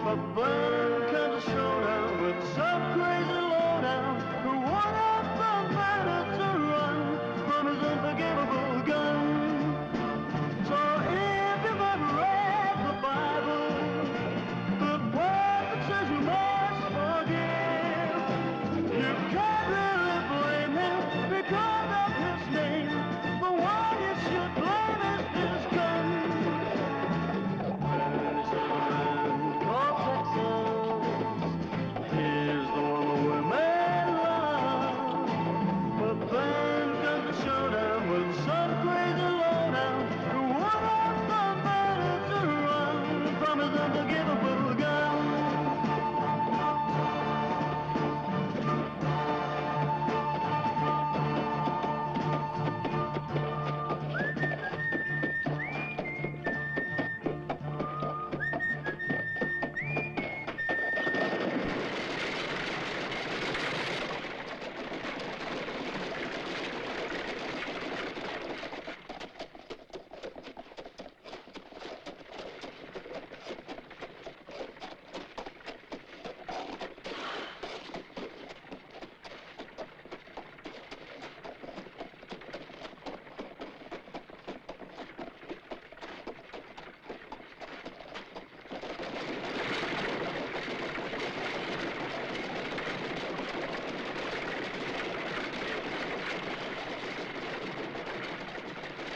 But then comes a showdown with some crazy lowdown who won up the battle to run from his unforgivable gun. So if you've ever read the Bible, the prophet says you must forgive. You can't really blame him because of his name. The one you should blame is his gun. There's a man called Texas. He's the one the women love. But then comes a showdown with some crazy lowdown who won up the battle to run from his unforgivable gun.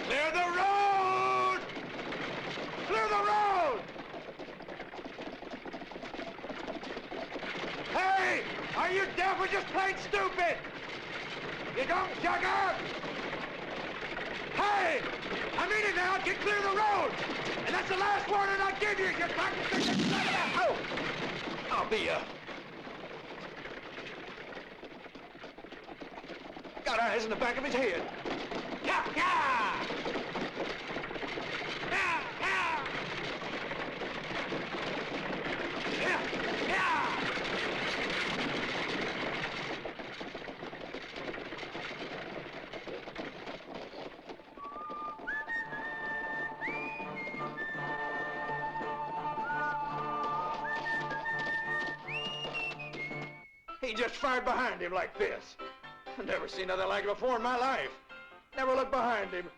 Clear the road! Clear the road! Hey! Are you deaf or just plain stupid? You dumb jugger! Hey! I mean it now! Get clear of the road! And that's the last warning I'll give you! You're back to the... Oh! I'll be got eyes in the back of his head. Yeah! Yeah! Yeah! Yeah! Yeah! Yeah! He just fired behind him like this. I've never seen nothing like it before in my life. Never looked behind him.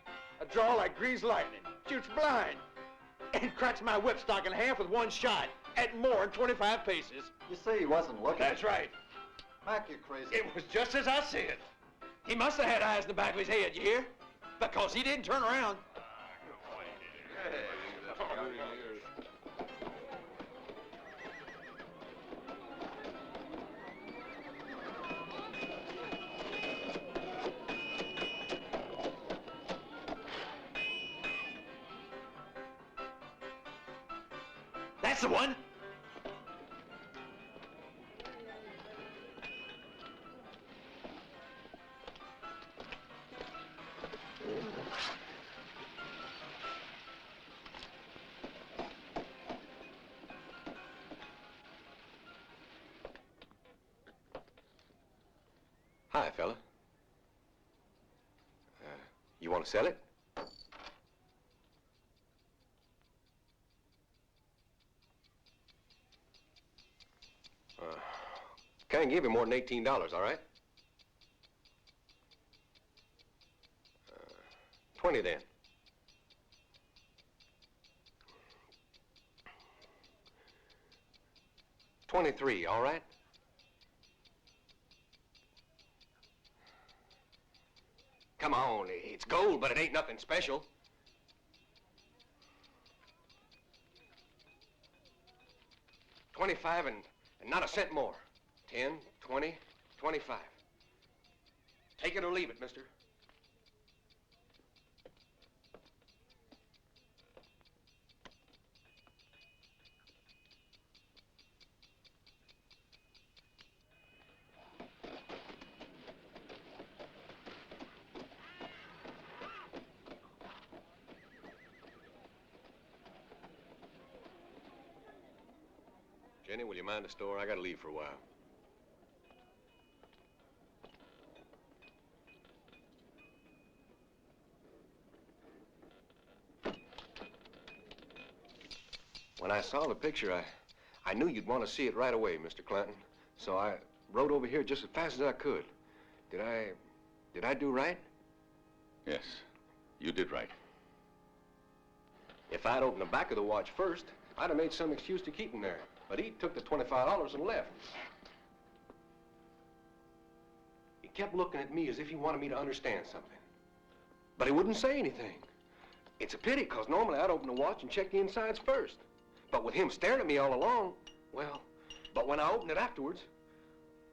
A draw like greased lightning. Shoots blind. And cracks my whipstock in half with one shot. At more than 25 paces. You say he wasn't looking? That's right. Mac, you're crazy. It was just as I said. He must have had eyes in the back of his head, you hear? Because he didn't turn around. That's the one. Hi, fella. You want to sell it? Can't give you more than $18, all right? 20 then. $23, all right? Come on, it's gold, but it ain't nothing special. $25 and not a cent more. 10, 20, 25. Take it or leave it, mister. Jenny, will you mind the store? I gotta leave for a while. When I saw the picture, I knew you'd want to see it right away, Mr. Clanton. So I rode over here just as fast as I could. Did I do right? Yes, you did right. If I'd opened the back of the watch first, I'd have made some excuse to keep him there. But he took the $25 and left. He kept looking at me as if he wanted me to understand something. But he wouldn't say anything. It's a pity, because normally I'd open the watch and check the insides first. But with him staring at me all along, well, but when I opened it afterwards,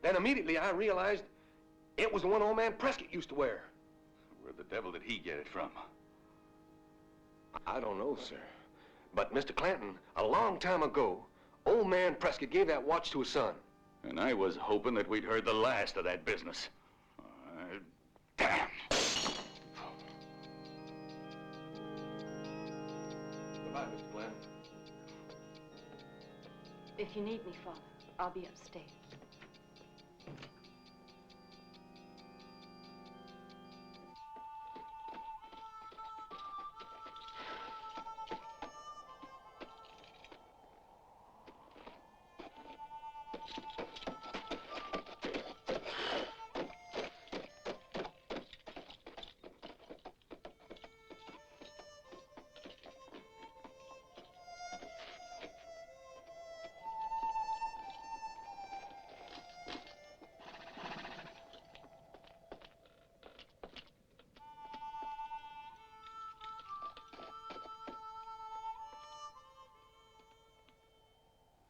then immediately I realized it was the one old man Prescott used to wear. Where the devil did he get it from? I don't know, sir. But Mr. Clanton, a long time ago, old man Prescott gave that watch to his son. And I was hoping that we'd heard the last of that business. Damn. Goodbye, Mr. Clanton. If you need me, Father, I'll be upstairs.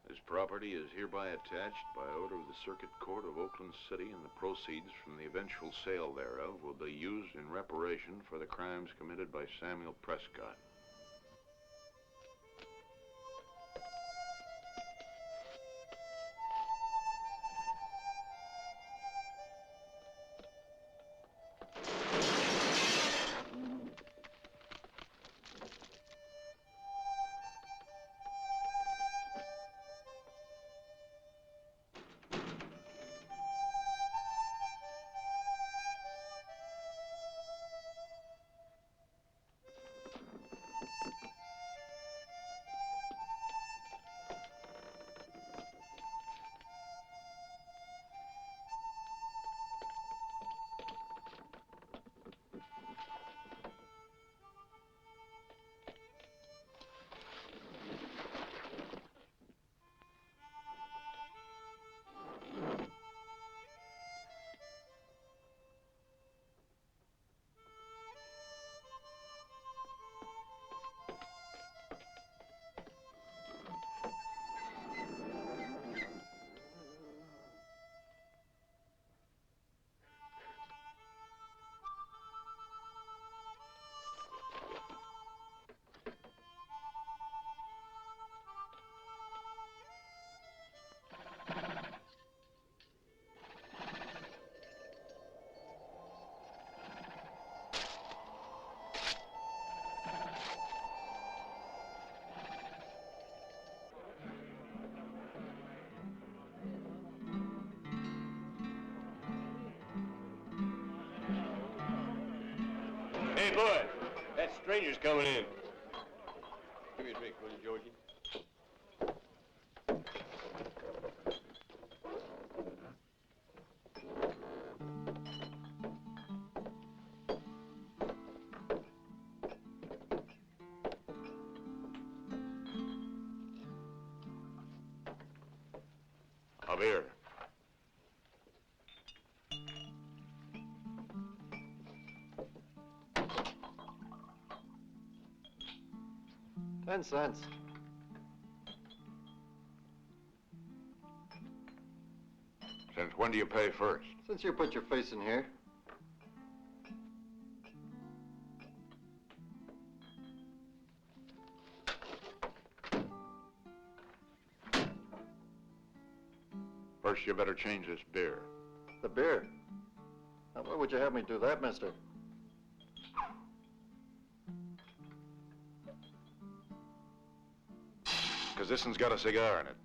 This property is hereby attached by order of the Circuit Court of Oakland City, and the proceeds from the eventual sale thereof will be used in reparation for the crimes committed by Samuel Prescott. Hey, boy, that stranger's coming in. Give me a drink, will you, Georgie? A beer. $10. Since when do you pay first? Since you put your face in here. First, you better change this beer. The beer. Now, why would you have me do that, mister? Because this one's got a cigar in it.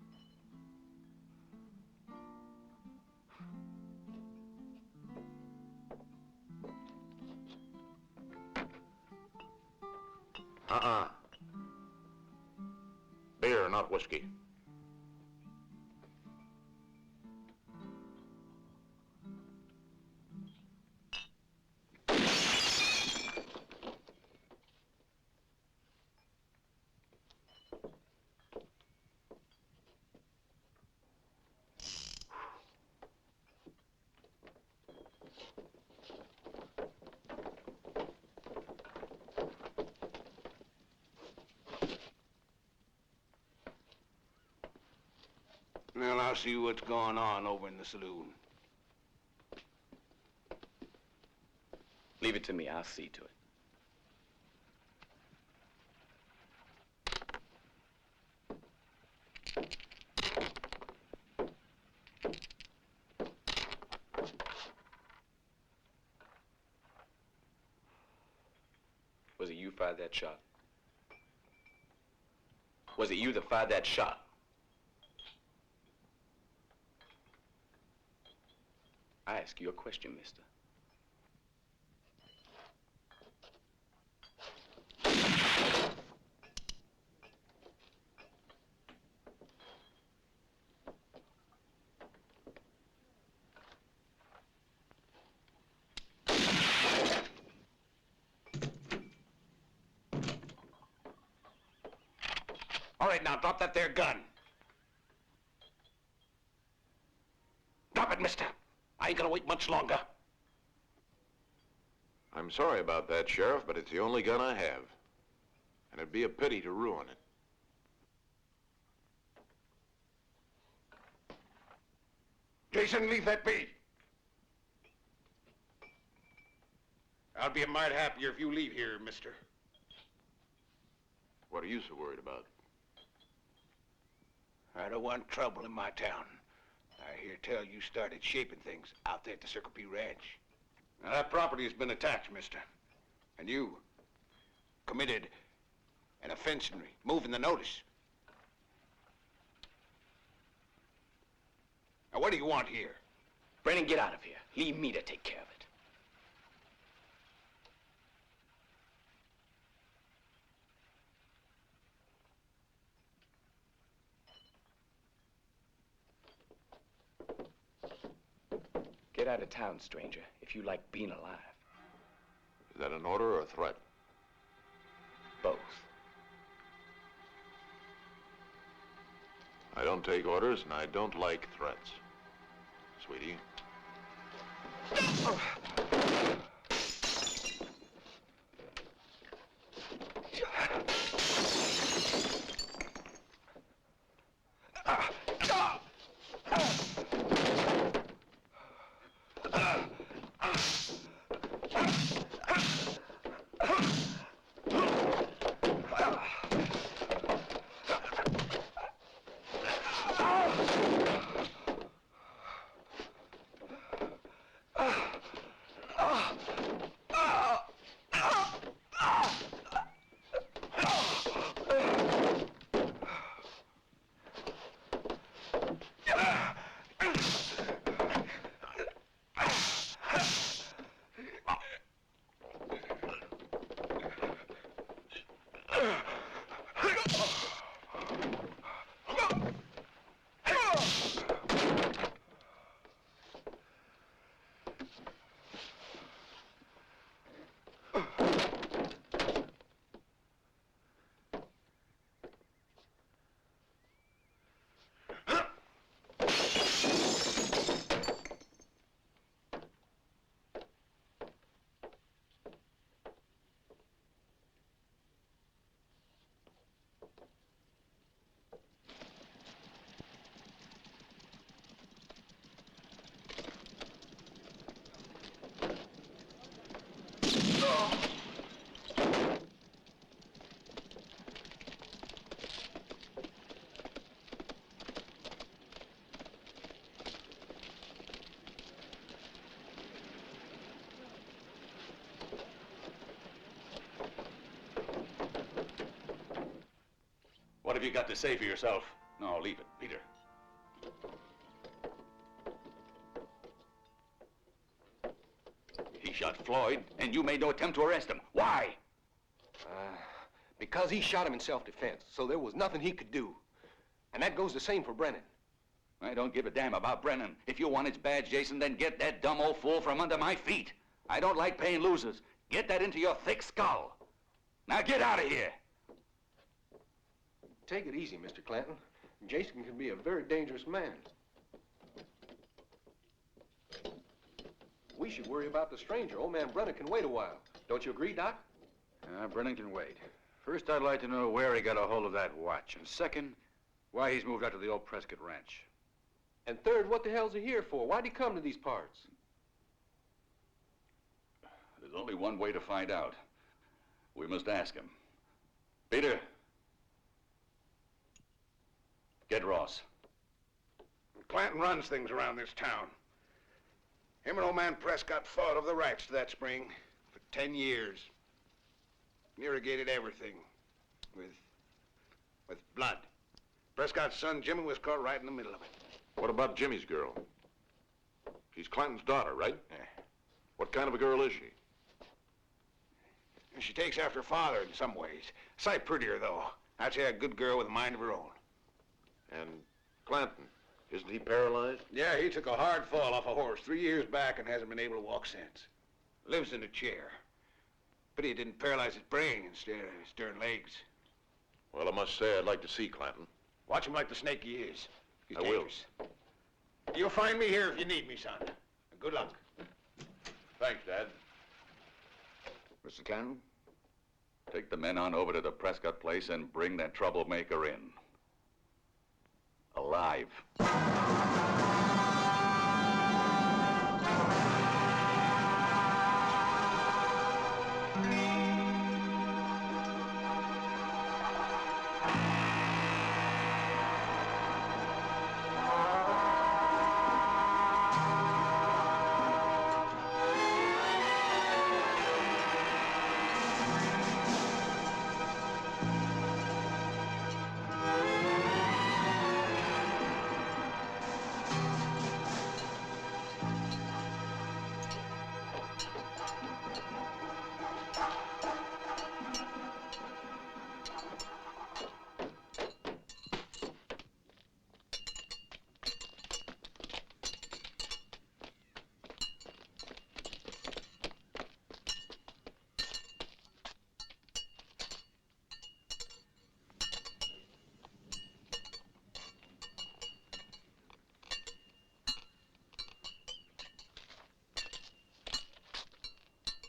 Beer, not whiskey. Well, I'll see what's going on over in the saloon. Leave it to me. I'll see to it. Was it you fired that shot? Was it you that fired that shot? I ask you a question, mister. All right, now, drop that there gun. Drop it, mister. I ain't gonna wait much longer. I'm sorry about that, Sheriff, but it's the only gun I have. And it'd be a pity to ruin it. Jason, leave that be. I'll be a mite happier if you leave here, mister. What are you so worried about? I don't want trouble in my town. I hear tell you started shaping things out there at the Circle P Ranch. Now, that property has been attacked, mister. And you committed an offense in moving the notice. Now, what do you want here? Brennan, get out of here. Leave me to take care of it. Get out of town, stranger, if you like being alive. Is that an order or a threat? Both. I don't take orders, and I don't like threats. Sweetie. What have you got to say for yourself? No, leave it, Peter. He shot Floyd, and you made no attempt to arrest him. Why? Because he shot him in self-defense, so there was nothing he could do. And that goes the same for Brennan. I don't give a damn about Brennan. If you want his badge, Jason, then get that dumb old fool from under my feet. I don't like paying losers. Get that into your thick skull. Now get out of here. Take it easy, Mr. Clanton. Jason can be a very dangerous man. We should worry about the stranger. Old man Brennan can wait a while. Don't you agree, Doc? Brennan can wait. First, I'd like to know where he got a hold of that watch. And second, why he's moved out to the old Prescott Ranch. And third, what the hell's he here for? Why'd he come to these parts? There's only one way to find out. We must ask him. Peter. Get Ross. Clanton runs things around this town. Him and old man Prescott fought over the rights to that spring for 10 years. Irrigated everything with blood. Prescott's son, Jimmy, was caught right in the middle of it. What about Jimmy's girl? She's Clanton's daughter, right? Yeah. What kind of a girl is she? She takes after her father in some ways. A sight prettier, though. I'd say a good girl with a mind of her own. And Clanton, isn't he paralyzed? Yeah, he took a hard fall off a horse 3 years back and hasn't been able to walk since. Lives in a chair. Pity it didn't paralyze his brain instead of his darn legs. Well, I must say I'd like to see Clanton. Watch him like the snake he is. He's I will. dangerous. You'll find me here if you need me, son. Good luck. Thanks, Dad. Mr. Clanton? Take the men on over to the Prescott place and bring that troublemaker in. Alive.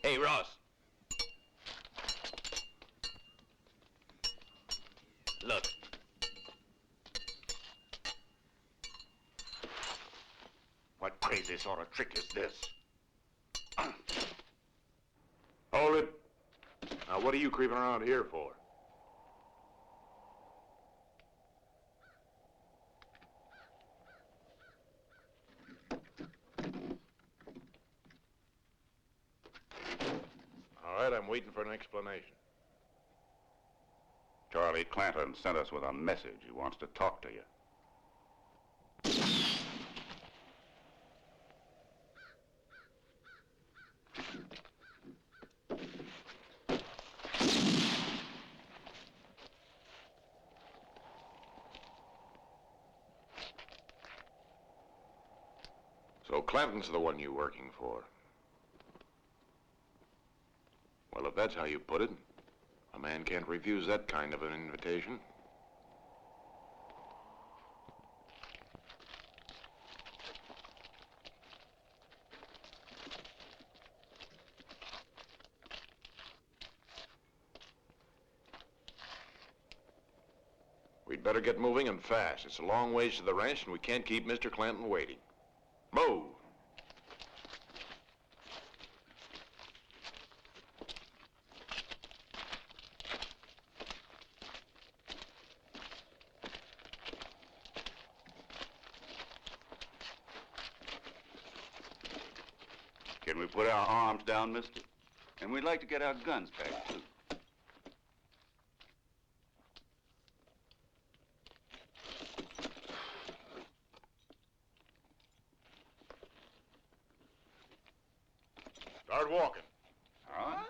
Hey, Ross. Look. What crazy sort of trick is this? Hold it. Now, what are you creeping around here for? All right, I'm waiting for an explanation. Charlie Clanton sent us with a message. He wants to talk to you. So Clanton's the one you're working for. Well, if that's how you put it, a man can't refuse that kind of an invitation. We'd better get moving and fast. It's a long ways to the ranch, and we can't keep Mr. Clanton waiting. Move! Can we put our arms down, mister? And we'd like to get our guns back, too. Start walking. Huh?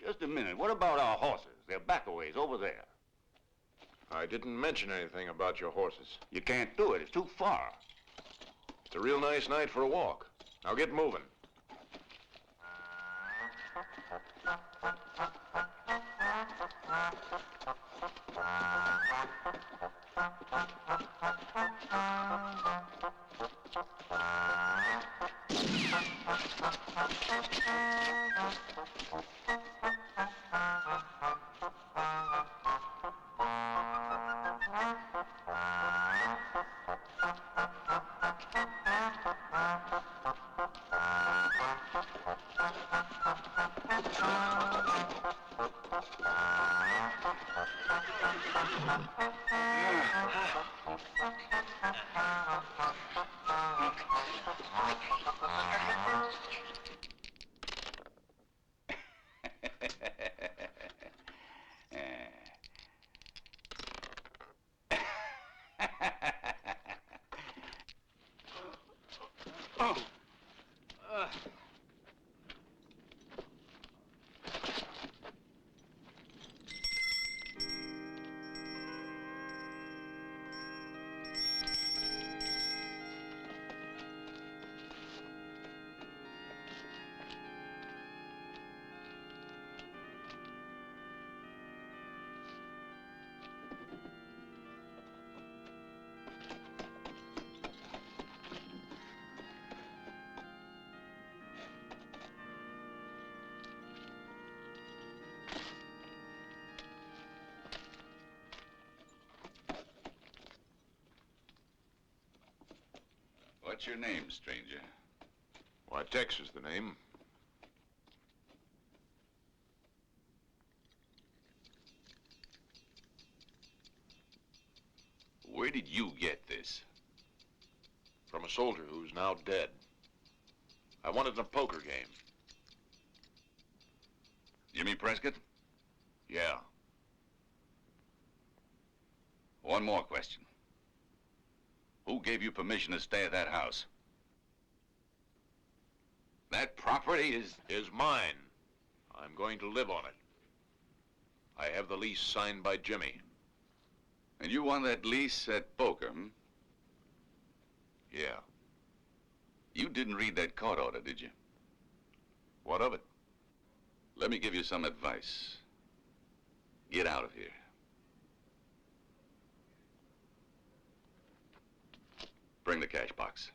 Just a minute. What about our horses? They're back a ways over there. I didn't mention anything about your horses. You can't do it. It's too far. It's a real nice night for a walk. Now get moving. What's your name, stranger? Why, Tex is the name. Where did you get this? From a soldier who's now dead. I won it in a poker game. Jimmy Prescott? Yeah. One more question. Who gave you permission to stay at that house? That property is mine. I'm going to live on it. I have the lease signed by Jimmy. And you won that lease at poker, hmm? Yeah. You didn't read that court order, did you? What of it? Let me give you some advice. Get out of here. Bring the cash box.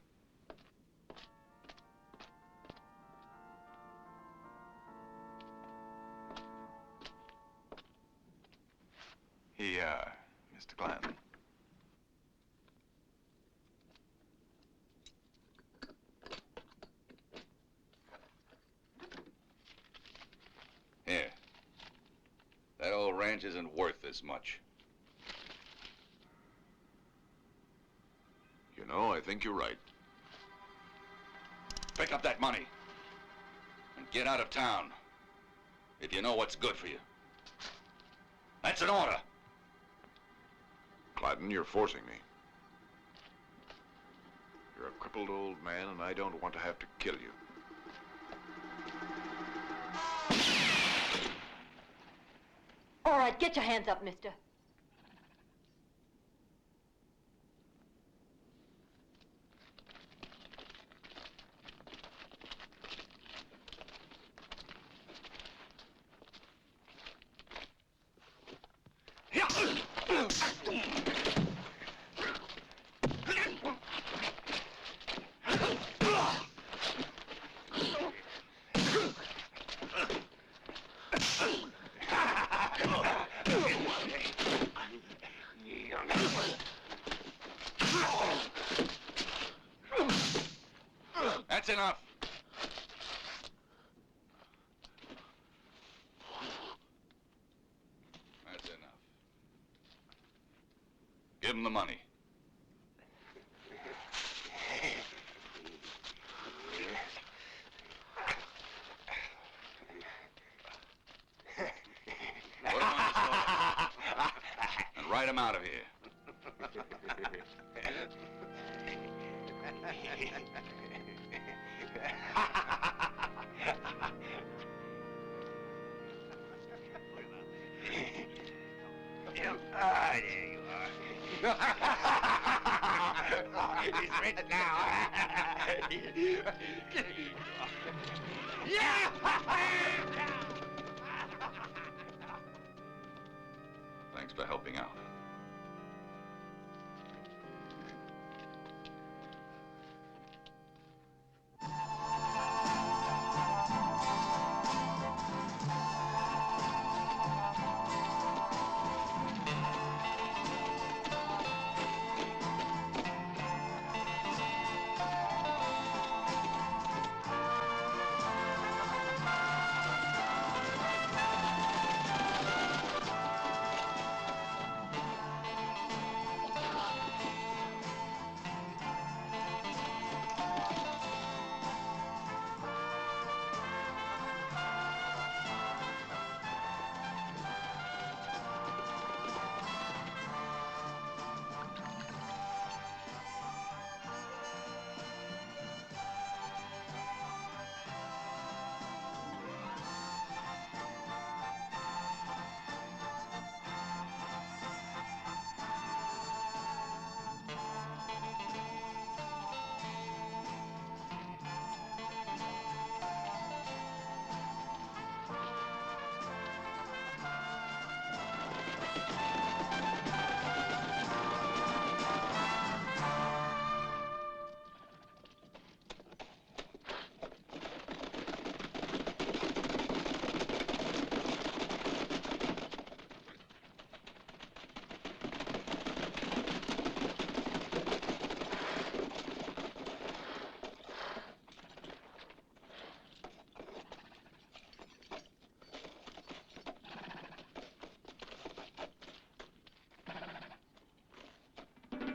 Here, Mr. Clanton. Here. That old ranch isn't worth this much. You know, I think you're right. Pick up that money. And get out of town. If you know what's good for you. That's an order. Clanton, you're forcing me. You're a crippled old man, and I don't want to have to kill you. All right, get your hands up, mister. That's enough. That's enough. Give him the money. Put him on the spot. And write him out of here. Ah, there you are. It's written now. Thanks for helping out.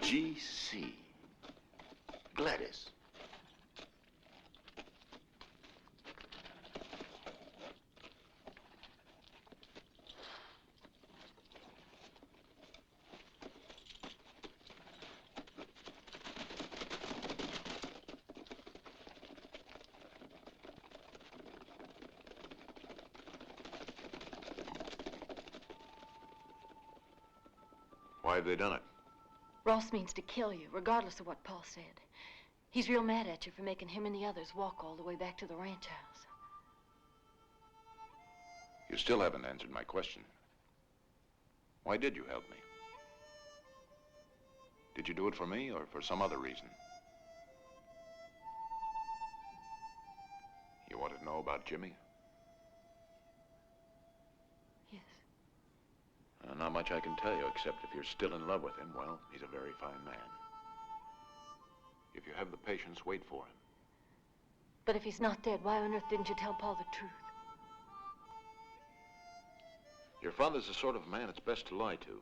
G.C. Gladys. Why have they done it? Ross means to kill you, regardless of what Paul said. He's real mad at you for making him and the others walk all the way back to the ranch house. You still haven't answered my question. Why did you help me? Did you do it for me or for some other reason? You wanted to know about Jimmy? Yes. Not much I can tell you, except if you're still in love with him, well, he's a very fine man. If you have the patience, wait for him. But if he's not dead, why on earth didn't you tell Paul the truth? Your father's the sort of man it's best to lie to.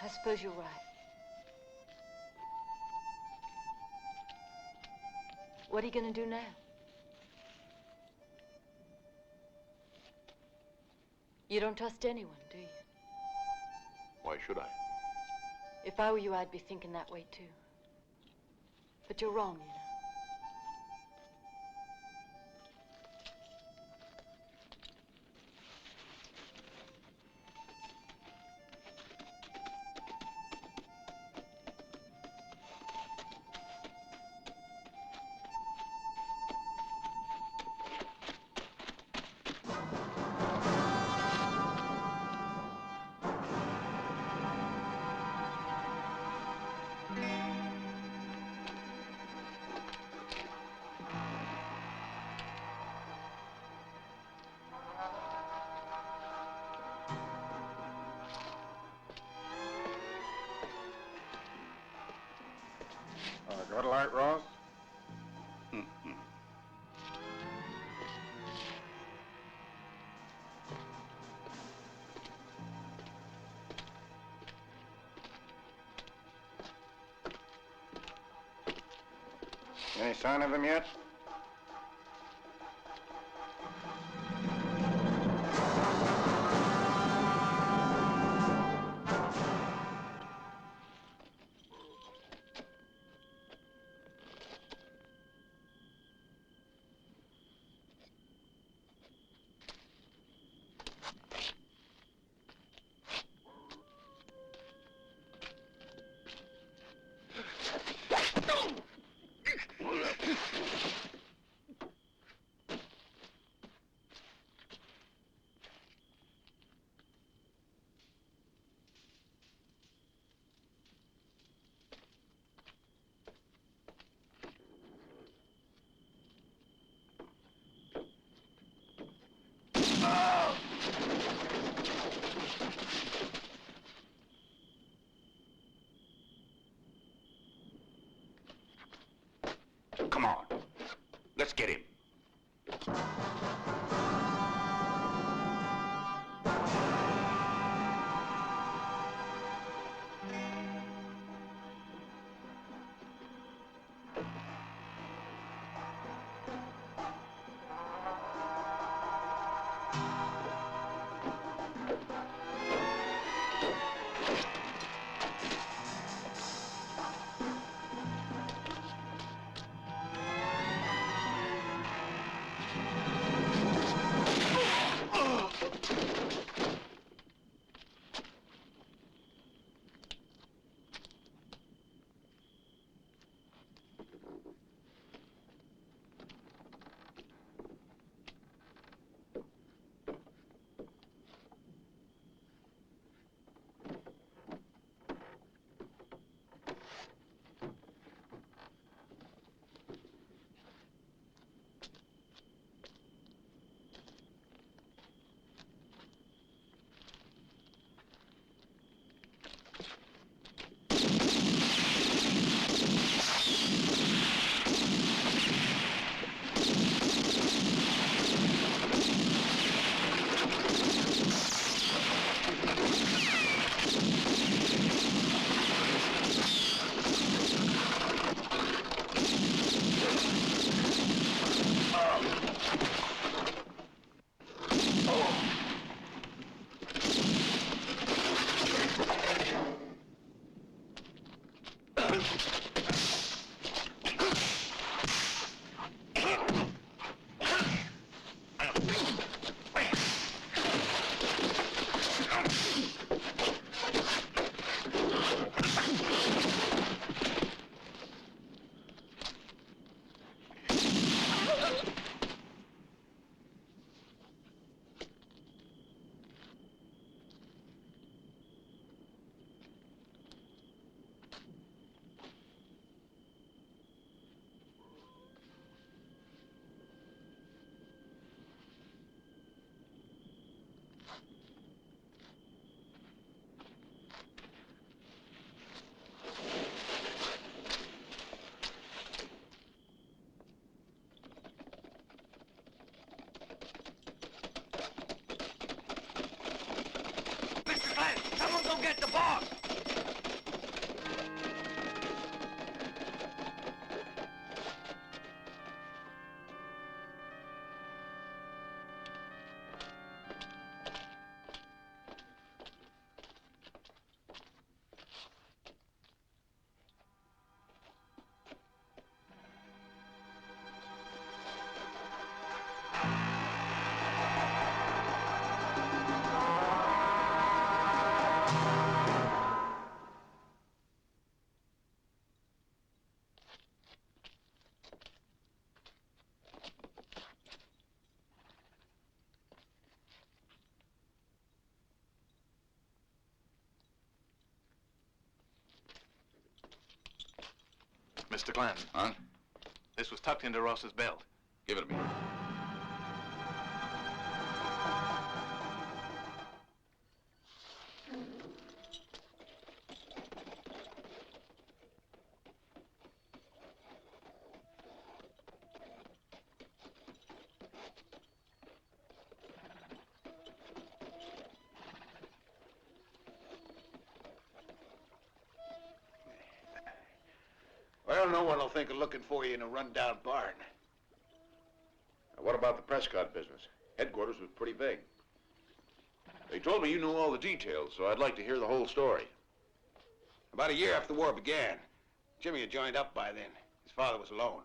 I suppose you're right. What are you going to do now? You don't trust anyone, do you? Why should I? If I were you, I'd be thinking that way, too. But you're wrong, you know. Got a light, Ross? Any sign of him yet? Come on. Let's get him. Mr. Clanton. Huh? This was tucked into Ross's belt. Give it to me. Well, no one will think of looking for you in a rundown barn. Now, what about the Prescott business? Headquarters was pretty vague. They told me you knew all the details, so I'd like to hear the whole story. About a year after the war began, Jimmy had joined up by then. His father was alone.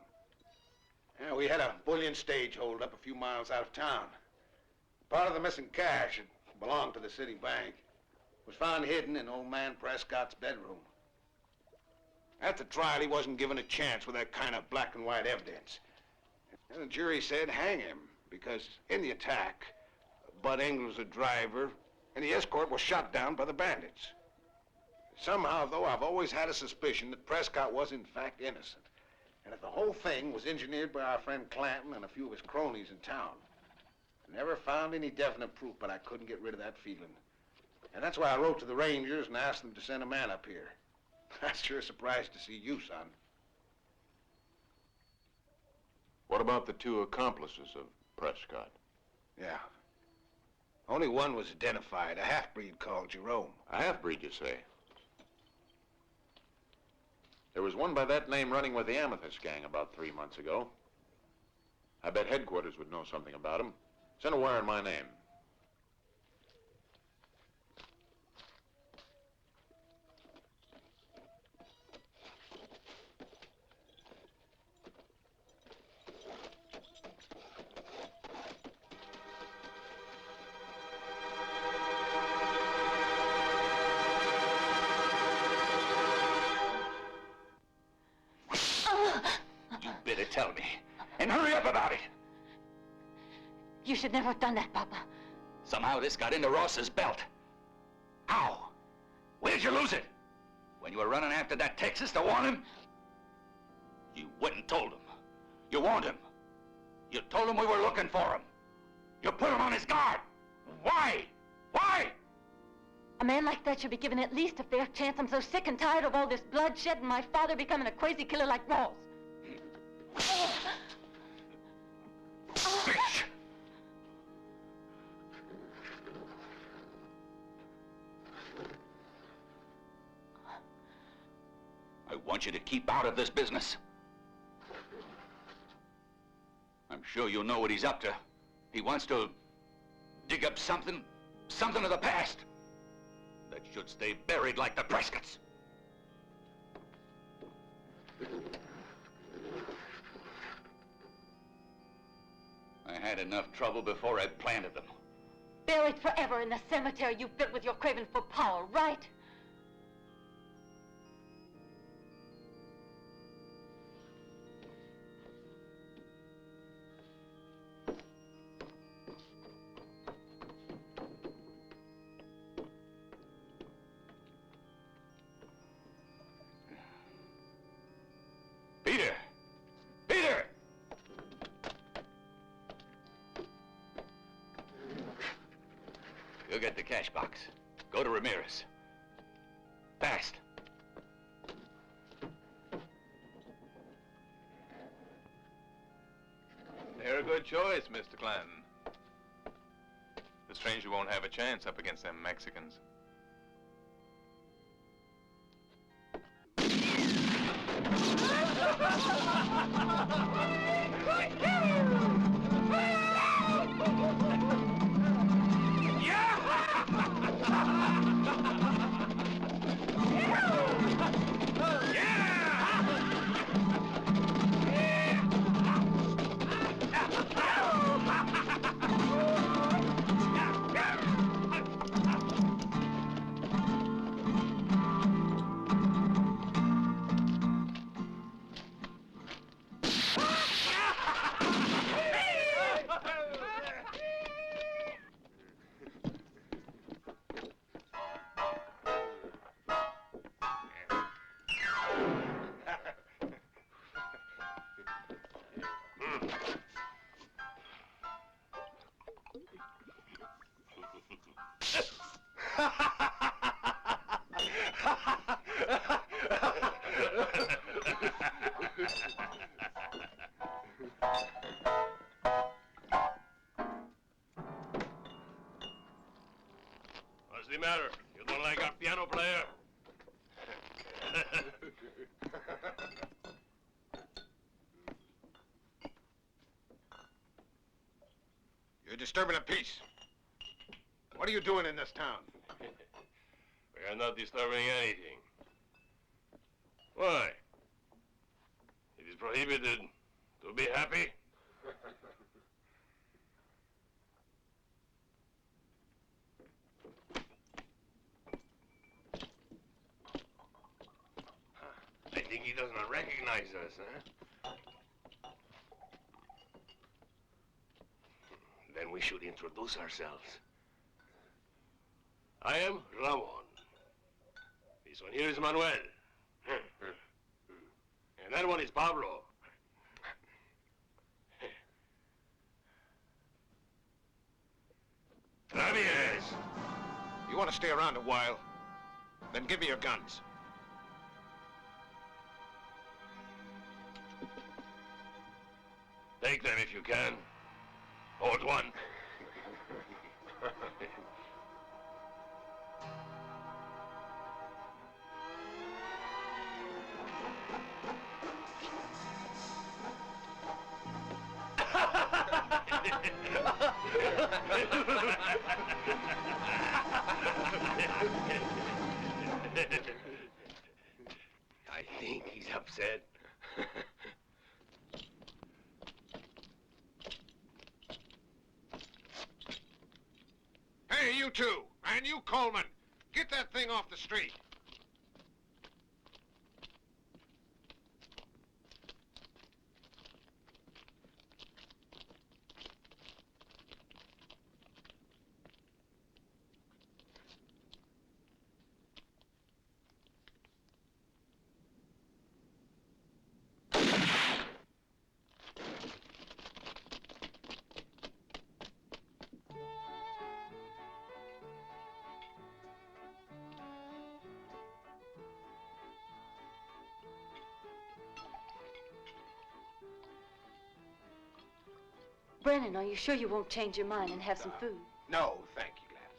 Yeah, we had a bullion stage hold up a few miles out of town. Part of the missing cash that belonged to the city bank was found hidden in old man Prescott's bedroom. At the trial, he wasn't given a chance with that kind of black and white evidence. And the jury said hang him, because in the attack, Bud Engels, the driver, and the escort were shot down by the bandits. Somehow, though, I've always had a suspicion that Prescott was in fact innocent, and that the whole thing was engineered by our friend Clanton and a few of his cronies in town. I never found any definite proof, but I couldn't get rid of that feeling. And that's why I wrote to the Rangers and asked them to send a man up here. I'm sure surprised to see you, son. What about the two accomplices of Prescott? Yeah. Only one was identified, a half-breed called Jerome. A half-breed, you say? There was one by that name running with the Amethyst gang about 3 months ago. I bet headquarters would know something about him. Send a wire in my name. Tell me. And hurry up about it. You should never have done that, Papa. Somehow this got into Ross's belt. How? Where'd you lose it? When you were running after that Texas to warn him? You went and told him. You warned him. You told him we were looking for him. You put him on his guard. Why? Why? A man like that should be given at least a fair chance. I'm so sick and tired of all this bloodshed and my father becoming a crazy killer like Ross. Bitch! I want you to keep out of this business. I'm sure you know what he's up to. He wants to dig up something of the past that should stay buried like the Prescotts. I had enough trouble before I planted them. Buried forever in the cemetery you built with your craving for power, right? Peter! Peter! You get the cash box. Go to Ramirez. Fast. They're a good choice, Mr. Clanton. The stranger won't have a chance up against them Mexicans. What's the matter? You don't like our piano player? You're disturbing the peace. What are you doing in this town? We are not disturbing anything. Why? It is prohibited to be happy? I think he does not recognize us, huh? Then we should introduce ourselves. I am Ramon. This one here is Manuel. And that one is Pablo. Ramirez. You want to stay around a while? Then give me your guns. Take them if you can. Hold one. I think he's upset. Hey, you two, and you, Coleman, get that thing off the street. Brennan, are you sure you won't change your mind and have some food? No, thank you, Gladys.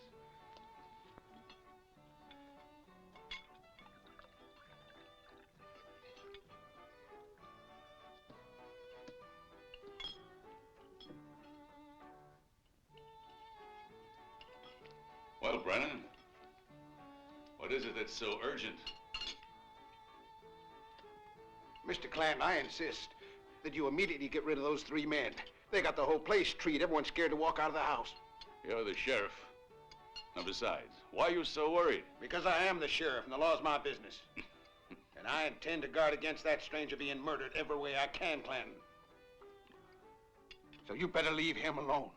Well, Brennan, what is it that's so urgent? Mr. Clanton, I insist that you immediately get rid of those 3 men. They got the whole place treed. Everyone's scared to walk out of the house. You're the sheriff. And besides, why are you so worried? Because I am the sheriff, and the law's my business. And I intend to guard against that stranger being murdered every way I can, Clanton. So you better leave him alone.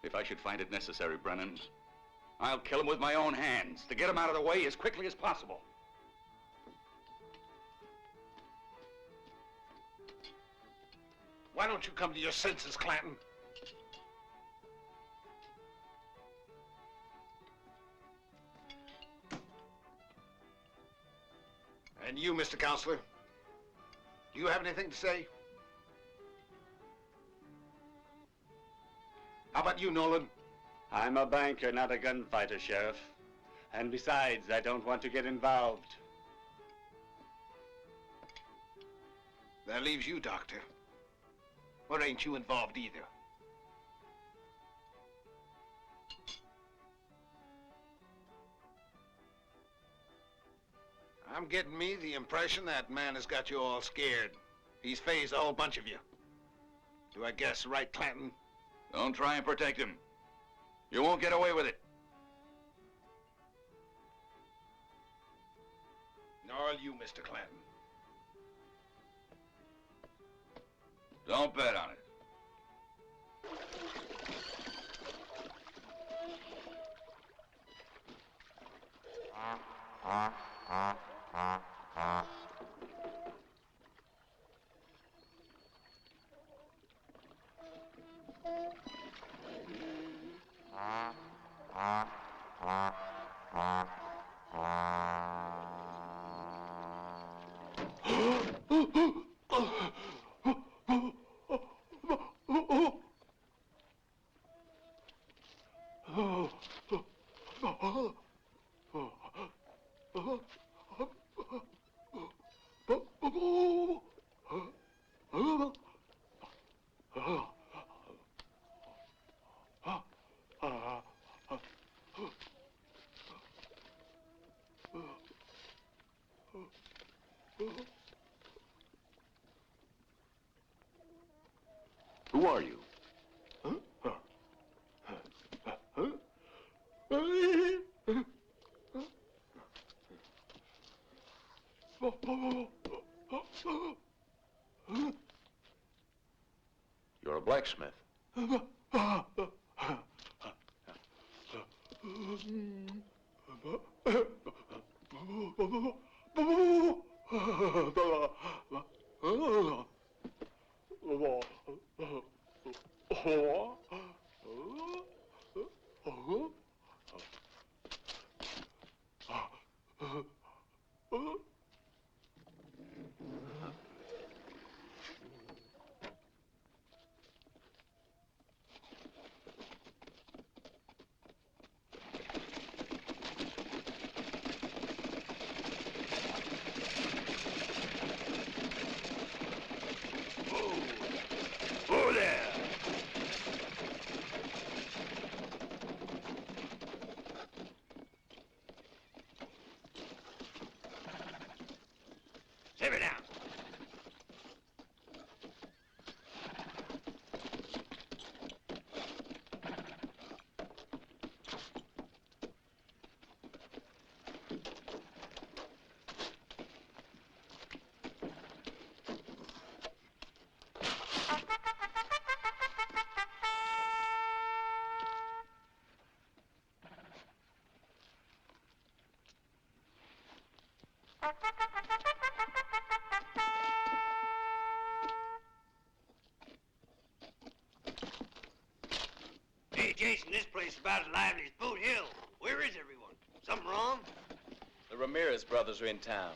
If I should find it necessary, Brennan, I'll kill him with my own hands to get him out of the way as quickly as possible. Why don't you come to your senses, Clanton? And you, Mr. Counselor, do you have anything to say? How about you, Nolan? I'm a banker, not a gunfighter, Sheriff. And besides, I don't want to get involved. That leaves you, Doctor. Or ain't you involved either? I'm getting me the impression that man has got you all scared. He's phased a whole bunch of you. Do I guess right, Clanton? Don't try and protect him. You won't get away with it. Nor you, Mr. Clanton. Don't bet on it. Who are you? You're a blacksmith. Who there? Sit me down. Hey, Jason, this place is about as lively as Boot Hill. Where is everyone? Something wrong? The Ramirez brothers are in town.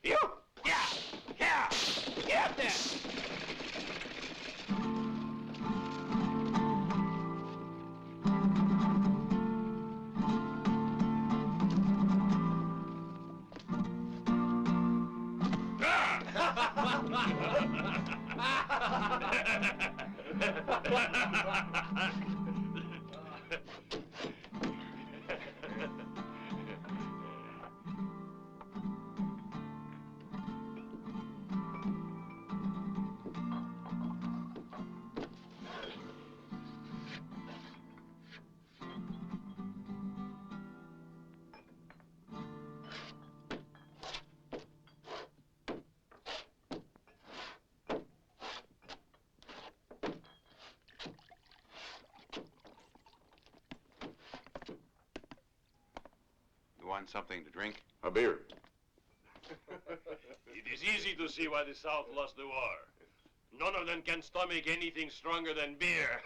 You! Yeah! Yeah! Get up there! Want something to drink? A beer. It is easy to see why the South lost the war. None of them can stomach anything stronger than beer.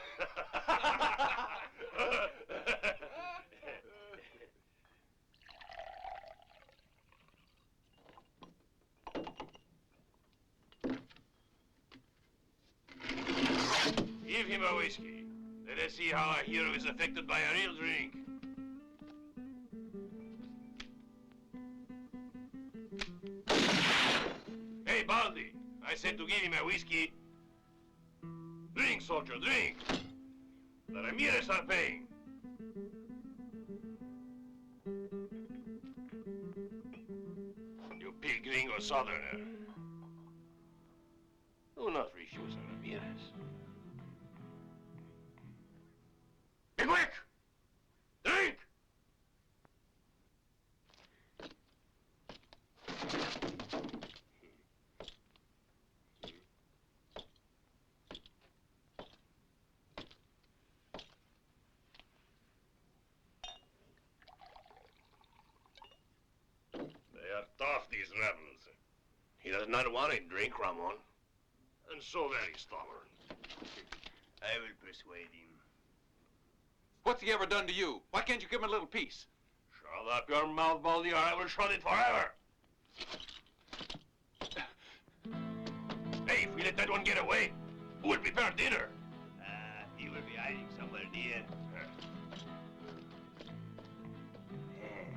Give him a whiskey. Let us see how a hero is affected by a real drink. Hey, Baldy, I said to give him a whiskey. Drink, soldier, drink. The Ramirez are paying. You pig gringo southerner. Do not refuse a Ramirez. Be quick! Drink! Tough, these rebels. He does not want a drink, Ramon. And so very stubborn. I will persuade him. What's he ever done to you? Why can't you give him a little peace? Shut up your mouth, Baldy, or I will shut it forever. Hey, if we let that one get away, who will prepare dinner? He will be hiding somewhere near.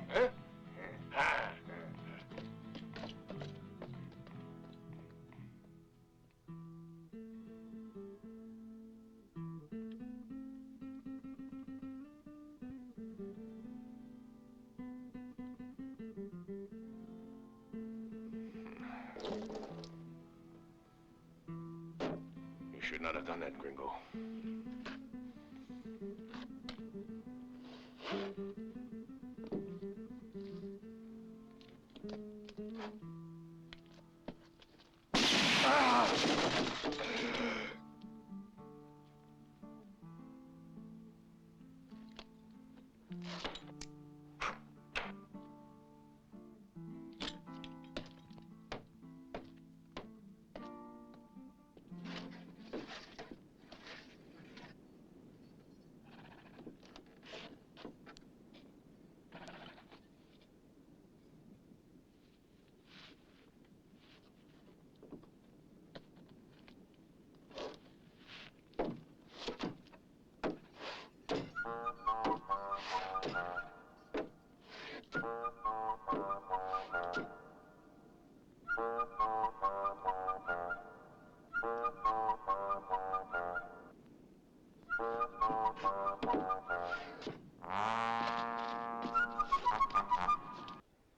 Huh? not have done that, gringo.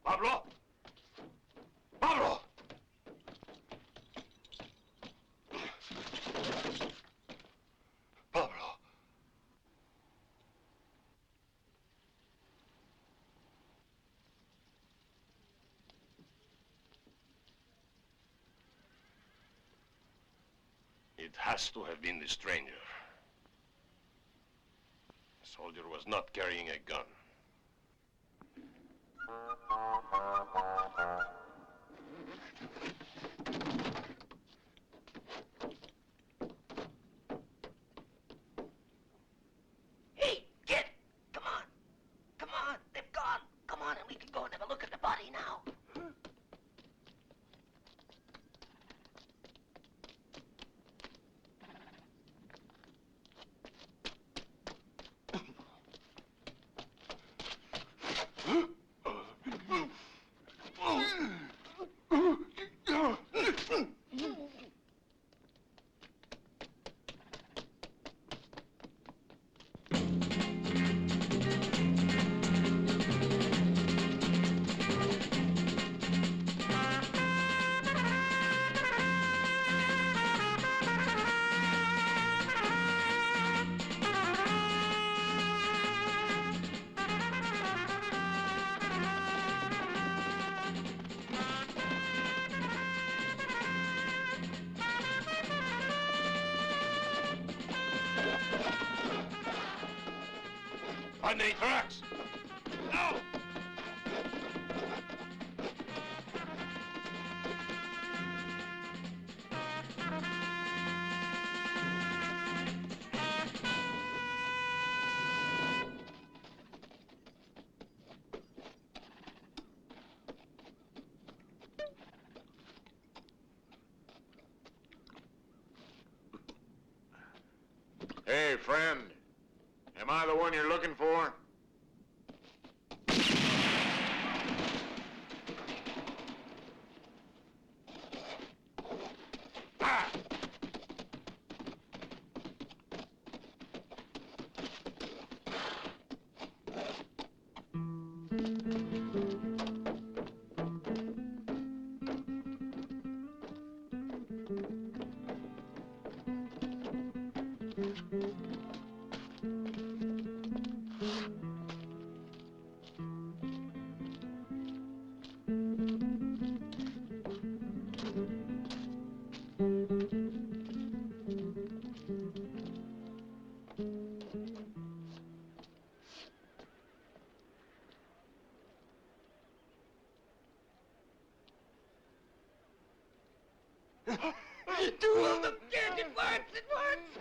Pablo! Pablo! Pablo! It has to have been the stranger. The soldier was not carrying a gun. Hey, kid! Come on! Come on! They've gone! Come on, and we can go and have a look at the body now. Find any tracks? No! Hey, friend. Am I the one you're looking for? Two of them! Kid, it works! It works!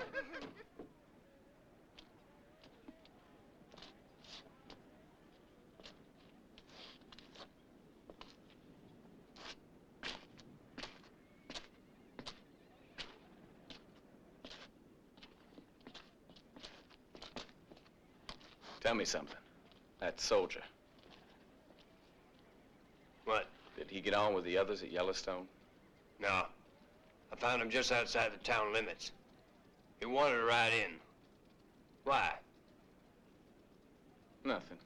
Tell me something. That soldier, What? did he get on with the others at Yellowstone? No. I found him just outside the town limits. He wanted to ride in. Why? Nothing.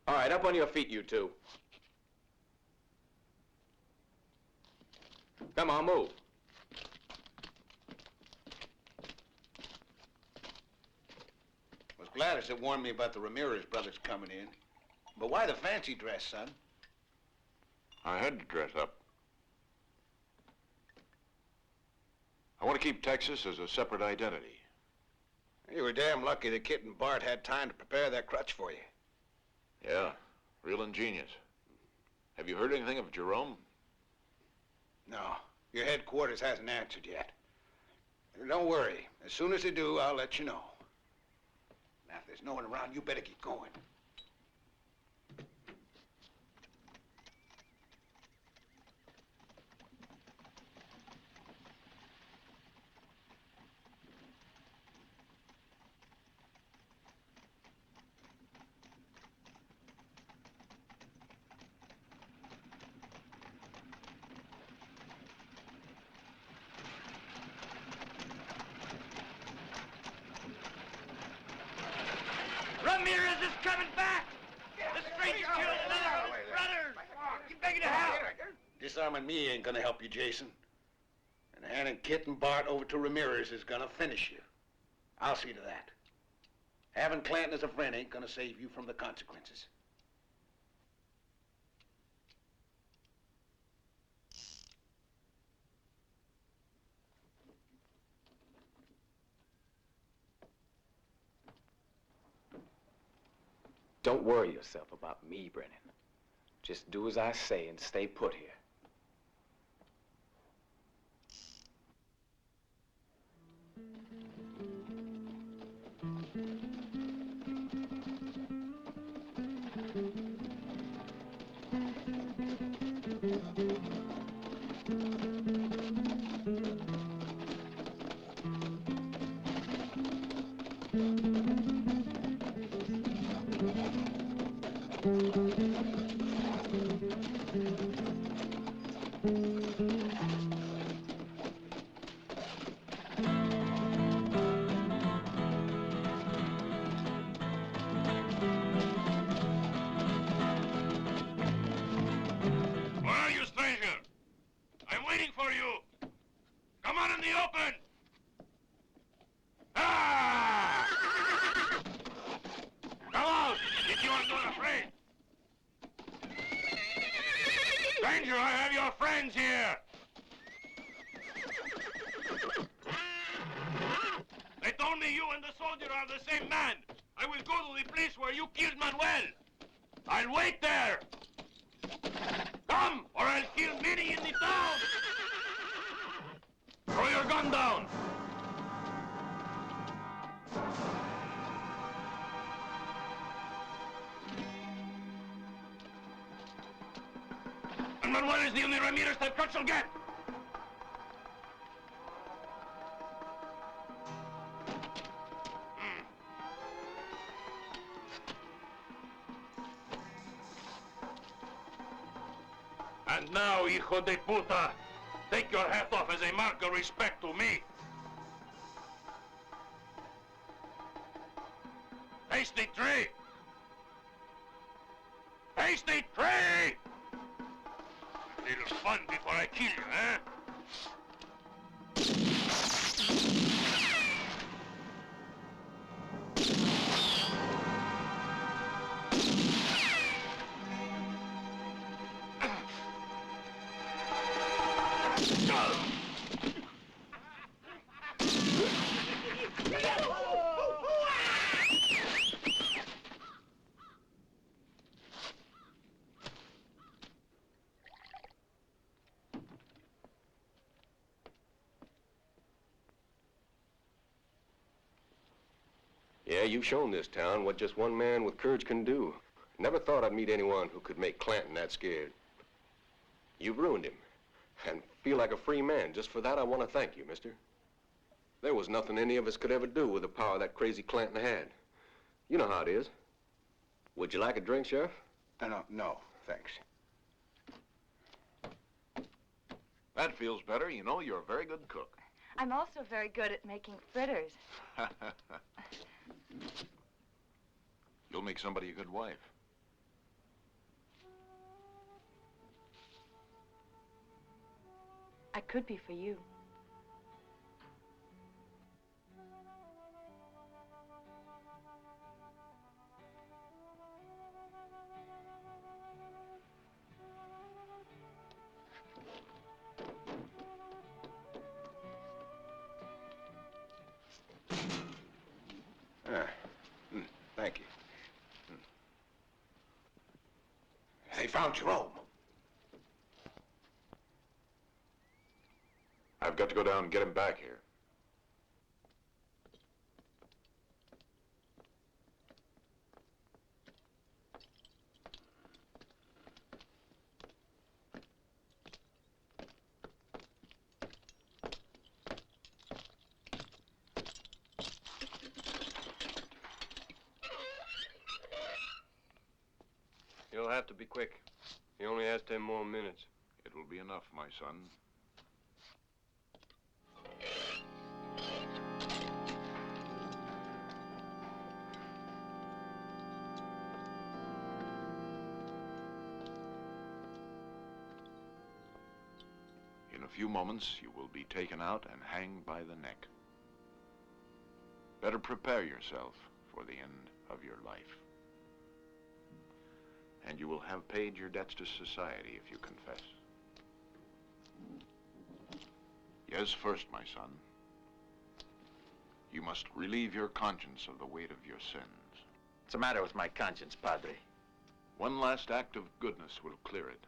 All right, up on your feet, you two. Come on, move. Was glad as it warned me about the Ramirez brothers coming in. But why the fancy dress, son? I had to dress up. I want to keep Texas as a separate identity. You were damn lucky that Kit and Bart had time to prepare that crutch for you. Yeah, real ingenious. Have you heard anything of Jerome? No, your headquarters hasn't answered yet. Don't worry. As soon as they do, I'll let you know. Now, if there's no one around, you better get going. Ramirez is coming back! The stranger killed another of his brothers! Get back into help! Disarming me ain't gonna help you, Jason. And handing Kit and Bart over to Ramirez is gonna finish you. I'll see to that. Having Clanton as a friend ain't gonna save you from the consequences. Don't worry yourself about me, Brennan. Just do as I say and stay put here. Where are you, stranger? I'm waiting for you. Come on in the open. Ah! Come out, if you are not afraid. Stranger, I have your friends here. They told me you and the soldier are the same man. I will go to the place where you killed Manuel. I'll wait there. Come, or I'll kill many in the town. Throw your gun down. And Manuel is the only Ramirez that crutch will get. And now, hijo de puta, take your hat off as a mark of respect to me. Face the tree! Face the tree! A little fun before I kill you, eh? Yeah, you've shown this town what just one man with courage can do. Never thought I'd meet anyone who could make Clanton that scared. You've ruined him, and feel like a free man. Just for that, I want to thank you, mister. There was nothing any of us could ever do with the power that crazy Clanton had. You know how it is. Would you like a drink, Sheriff? No, thanks. That feels better. You know, you're a very good cook. I'm also very good at making fritters. You'll make somebody a good wife. I could be for you. Thank you. They found Jerome. I've got to go down and get him back here. You'll have to be quick. He only has 10 more minutes. It will be enough, my son. In a few moments, you will be taken out and hanged by the neck. Better prepare yourself for the end of your life. And you will have paid your debts to society if you confess. Yes, first, my son. You must relieve your conscience of the weight of your sins. What's the matter with my conscience, Padre? One last act of goodness will clear it.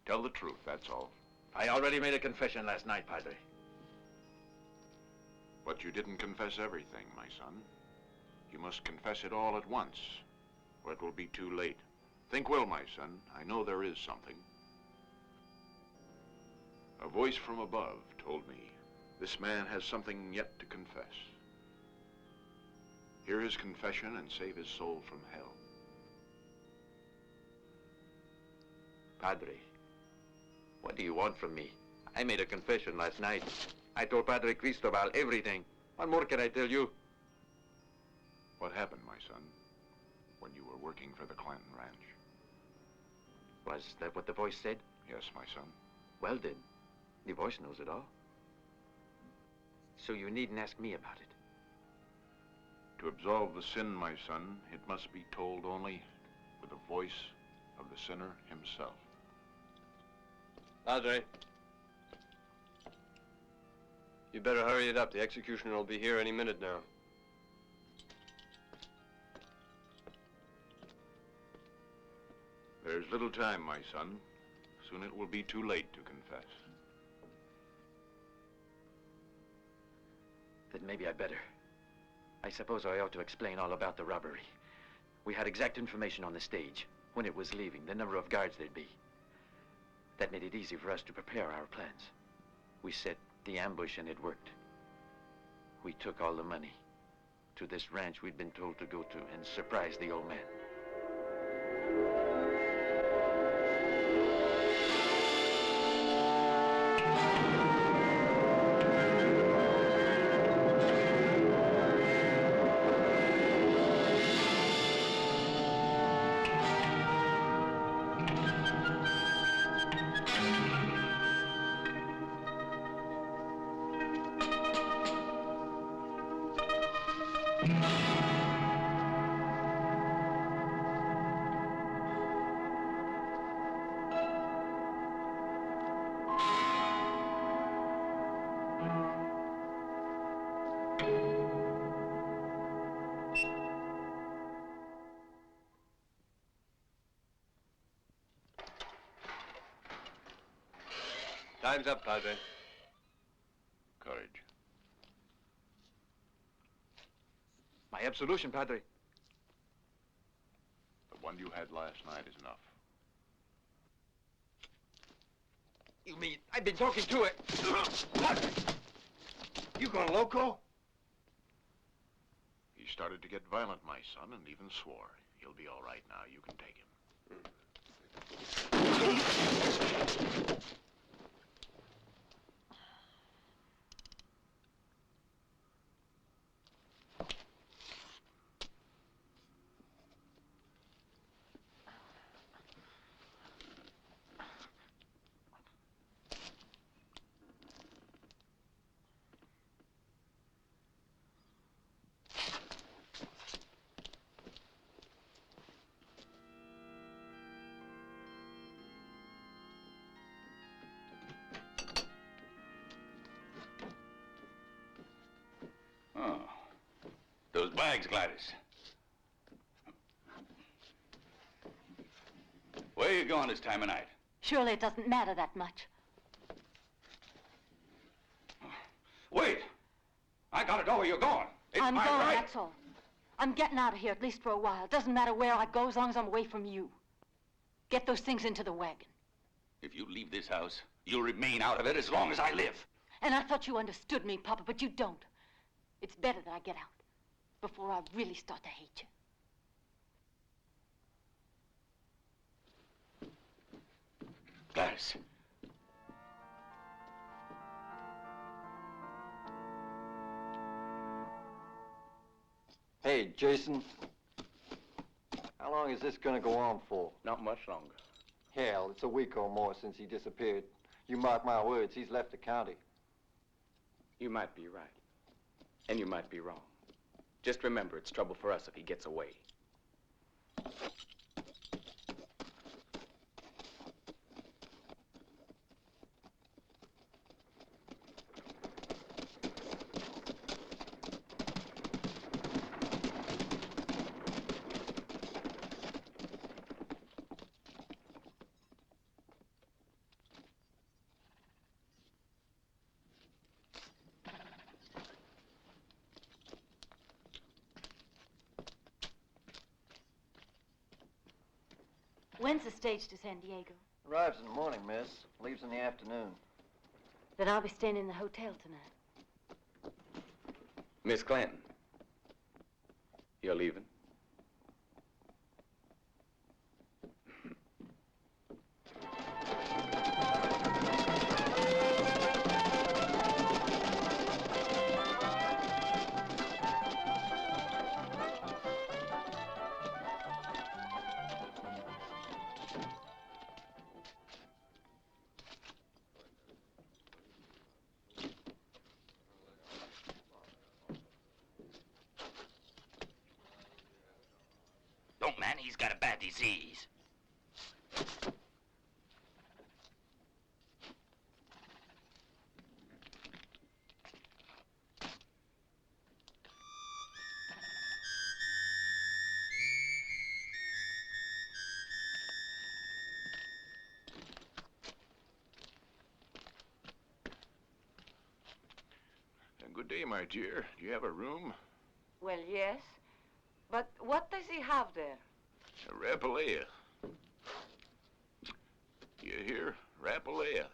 Tell the truth, that's all. I already made a confession last night, Padre. But you didn't confess everything, my son. You must confess it all at once, or it will be too late. Think well, my son. I know there is something. A voice from above told me this man has something yet to confess. Hear his confession and save his soul from hell. Padre, what do you want from me? I made a confession last night. I told Padre Cristobal everything. What more can I tell you? What happened, my son, when you were working for the Clanton ranch? Was that what the voice said? Yes, my son. Well then, the voice knows it all. So you needn't ask me about it. To absolve the sin, my son, it must be told only with the voice of the sinner himself. Padre. You better hurry it up. The executioner will be here any minute now. There's little time, my son. Soon it will be too late to confess. Then maybe I better. I suppose I ought to explain all about the robbery. We had exact information on the stage, when it was leaving, the number of guards there'd be. That made it easy for us to prepare our plans. We set the ambush and it worked. We took all the money to this ranch we'd been told to go to and surprised the old man. Time's up, Padre. Courage. My absolution, Padre. The one you had last night is enough. You mean I've been talking to it? What? You going loco? He's started to get violent, my son, and even swore. He'll be all right now. You can take him. Oh, those bags, Gladys. Where are you going this time of night? Surely it doesn't matter that much. Wait! I gotta know where you're going. It's I'm my going, right. that's all. I'm getting out of here, at least for a while. It doesn't matter where I go as long as I'm away from you. Get those things into the wagon. If you leave this house, you'll remain out of it as long as I live. And I thought you understood me, Papa, but you don't. It's better that I get out before I really start to hate you. Gladys. Hey, Jason. How long is this gonna go on for? Not much longer. Hell, it's a week or more since he disappeared. You mark my words, he's left the county. You might be right. And you might be wrong. Just remember, it's trouble for us if he gets away. When's the stage to San Diego? Arrives in the morning, miss. Leaves in the afternoon. Then I'll be staying in the hotel tonight. Miss Clanton, you're leaving? Don't, man, he's got a bad disease. Good day, my dear. Do you have a room? Well, yes. But what does he have there? A Rapalea. You hear? Rapalea.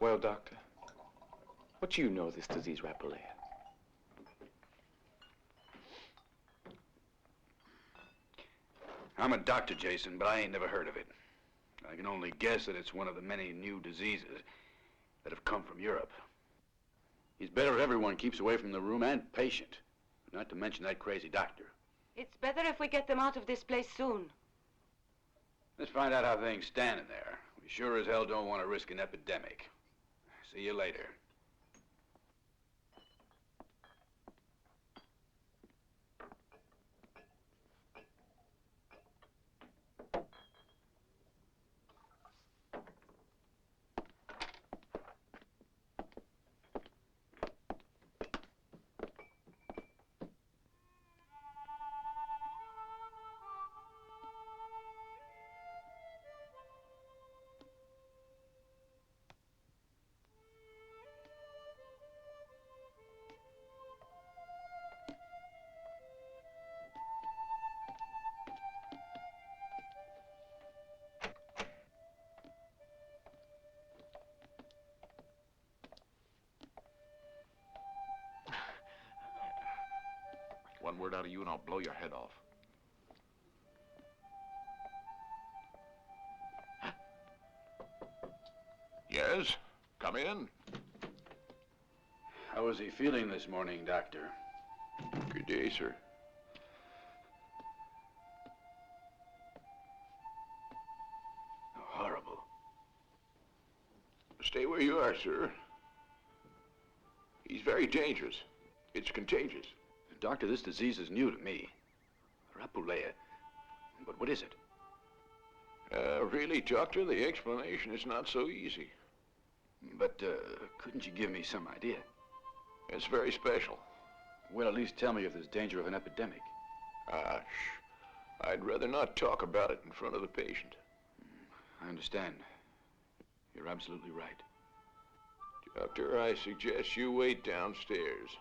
Well, Doctor, what you know of this disease, Rapalea? I'm a doctor, Jason, but I ain't never heard of it. I can only guess that it's one of the many new diseases that have come from Europe. He's better if everyone keeps away from the room and patient. Not to mention that crazy doctor. It's better if we get them out of this place soon. Let's find out how things stand in there. We sure as hell don't want to risk an epidemic. See you later. One word out of you and I'll blow your head off. Yes? Come in. How is he feeling this morning, Doctor? Good day, sir. Horrible. Stay where you are, sir. He's very dangerous. It's contagious. Doctor, this disease is new to me. Rapulea. But what is it? Really, Doctor, the explanation is not so easy. But, couldn't you give me some idea? It's very special. Well, at least tell me if there's danger of an epidemic. I'd rather not talk about it in front of the patient. I understand. You're absolutely right. Doctor, I suggest you wait downstairs.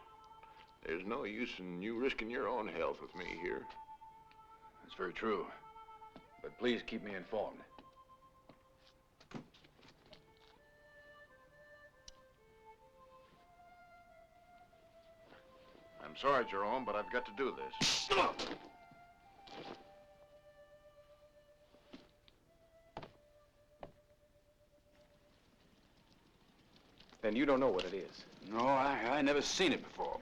There's no use in you risking your own health with me here. That's very true. But please keep me informed. I'm sorry, Jerome, but I've got to do this. Then you don't know what it is? No, I never seen it before.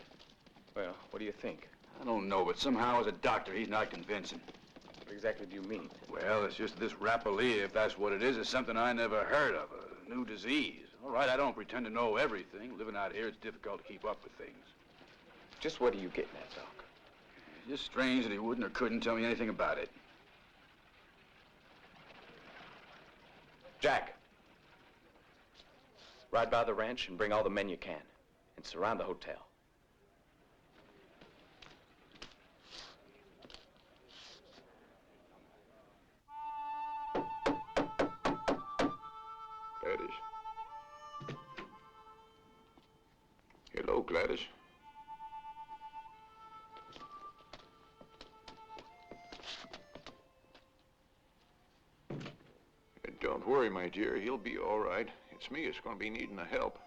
Well, what do you think? I don't know, but somehow as a doctor, he's not convincing. What exactly do you mean? Well, it's just this rapulea, if that's what it is something I never heard of, a new disease. All right, I don't pretend to know everything. Living out here, it's difficult to keep up with things. Just what are you getting at, Doc? It's just strange that he wouldn't or couldn't tell me anything about it. Jack, ride by the ranch and bring all the men you can, and surround the hotel. Gladys. Hello, Gladys. Don't worry, my dear. He'll be all right. It's me that's going to be needing the help.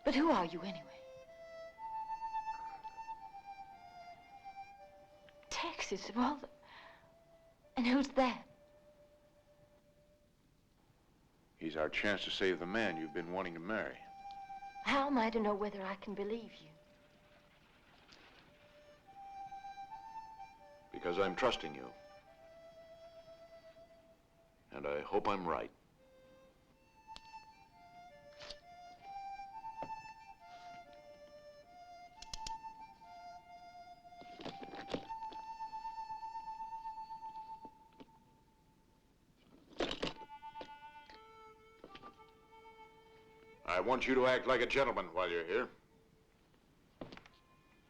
But who are you, anyway? Texas, of all the... And who's that? He's our chance to save the man you've been wanting to marry. How am I to know whether I can believe you? Because I'm trusting you. And I hope I'm right. I want you to act like a gentleman while you're here.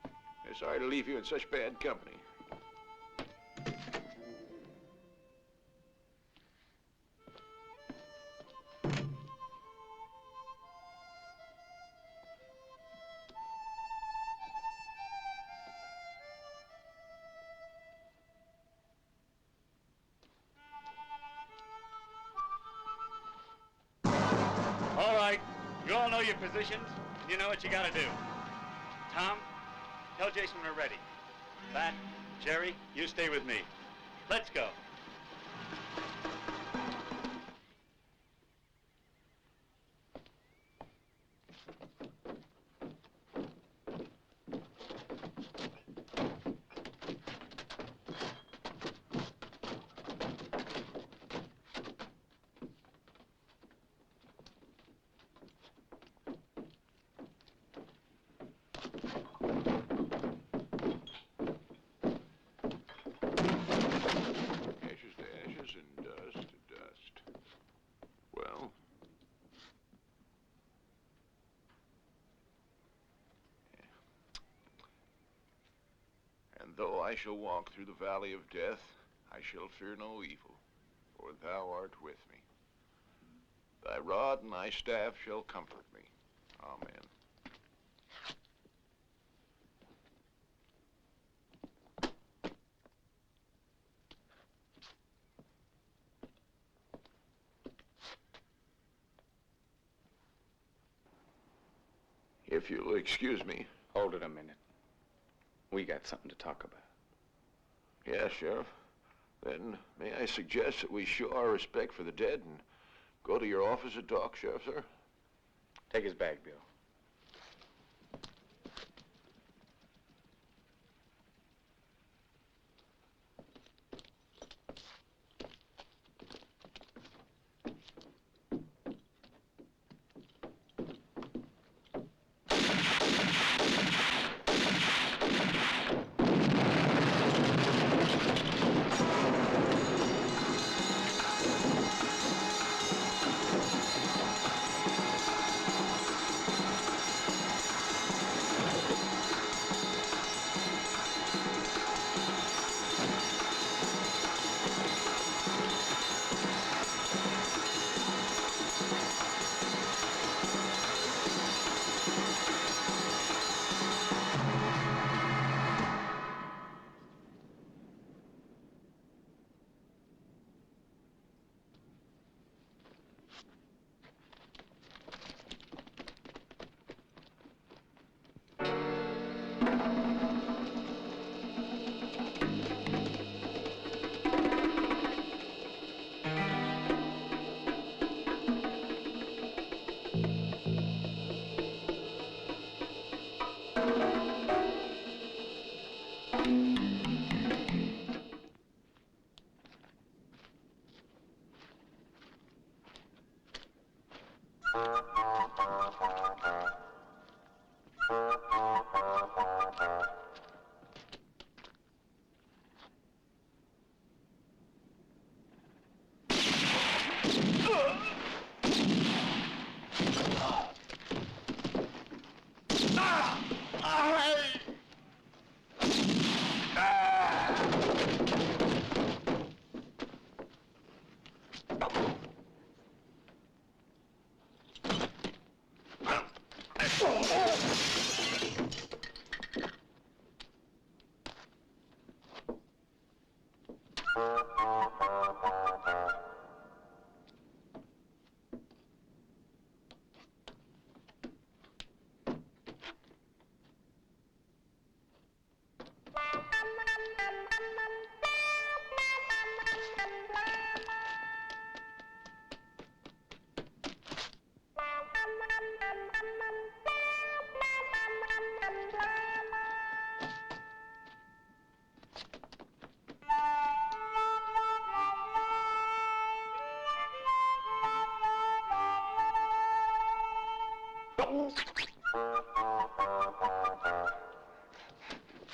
I'm sorry to leave you in such bad company. know your positions. You know what you gotta do. Tom, tell Jason we're ready. Pat, Jerry, you stay with me. Let's go. Ashes to ashes and dust to dust. Well, and though I shall walk through the valley of death, I shall fear no evil, for thou art with me. Thy rod and thy staff shall comfort me. Amen. If you'll excuse me. Hold it a minute. We got something to talk about. Yes, Sheriff. Then may I suggest that we show our respect for the dead and go to your office at talk, Sheriff, sir? Take his bag, Bill.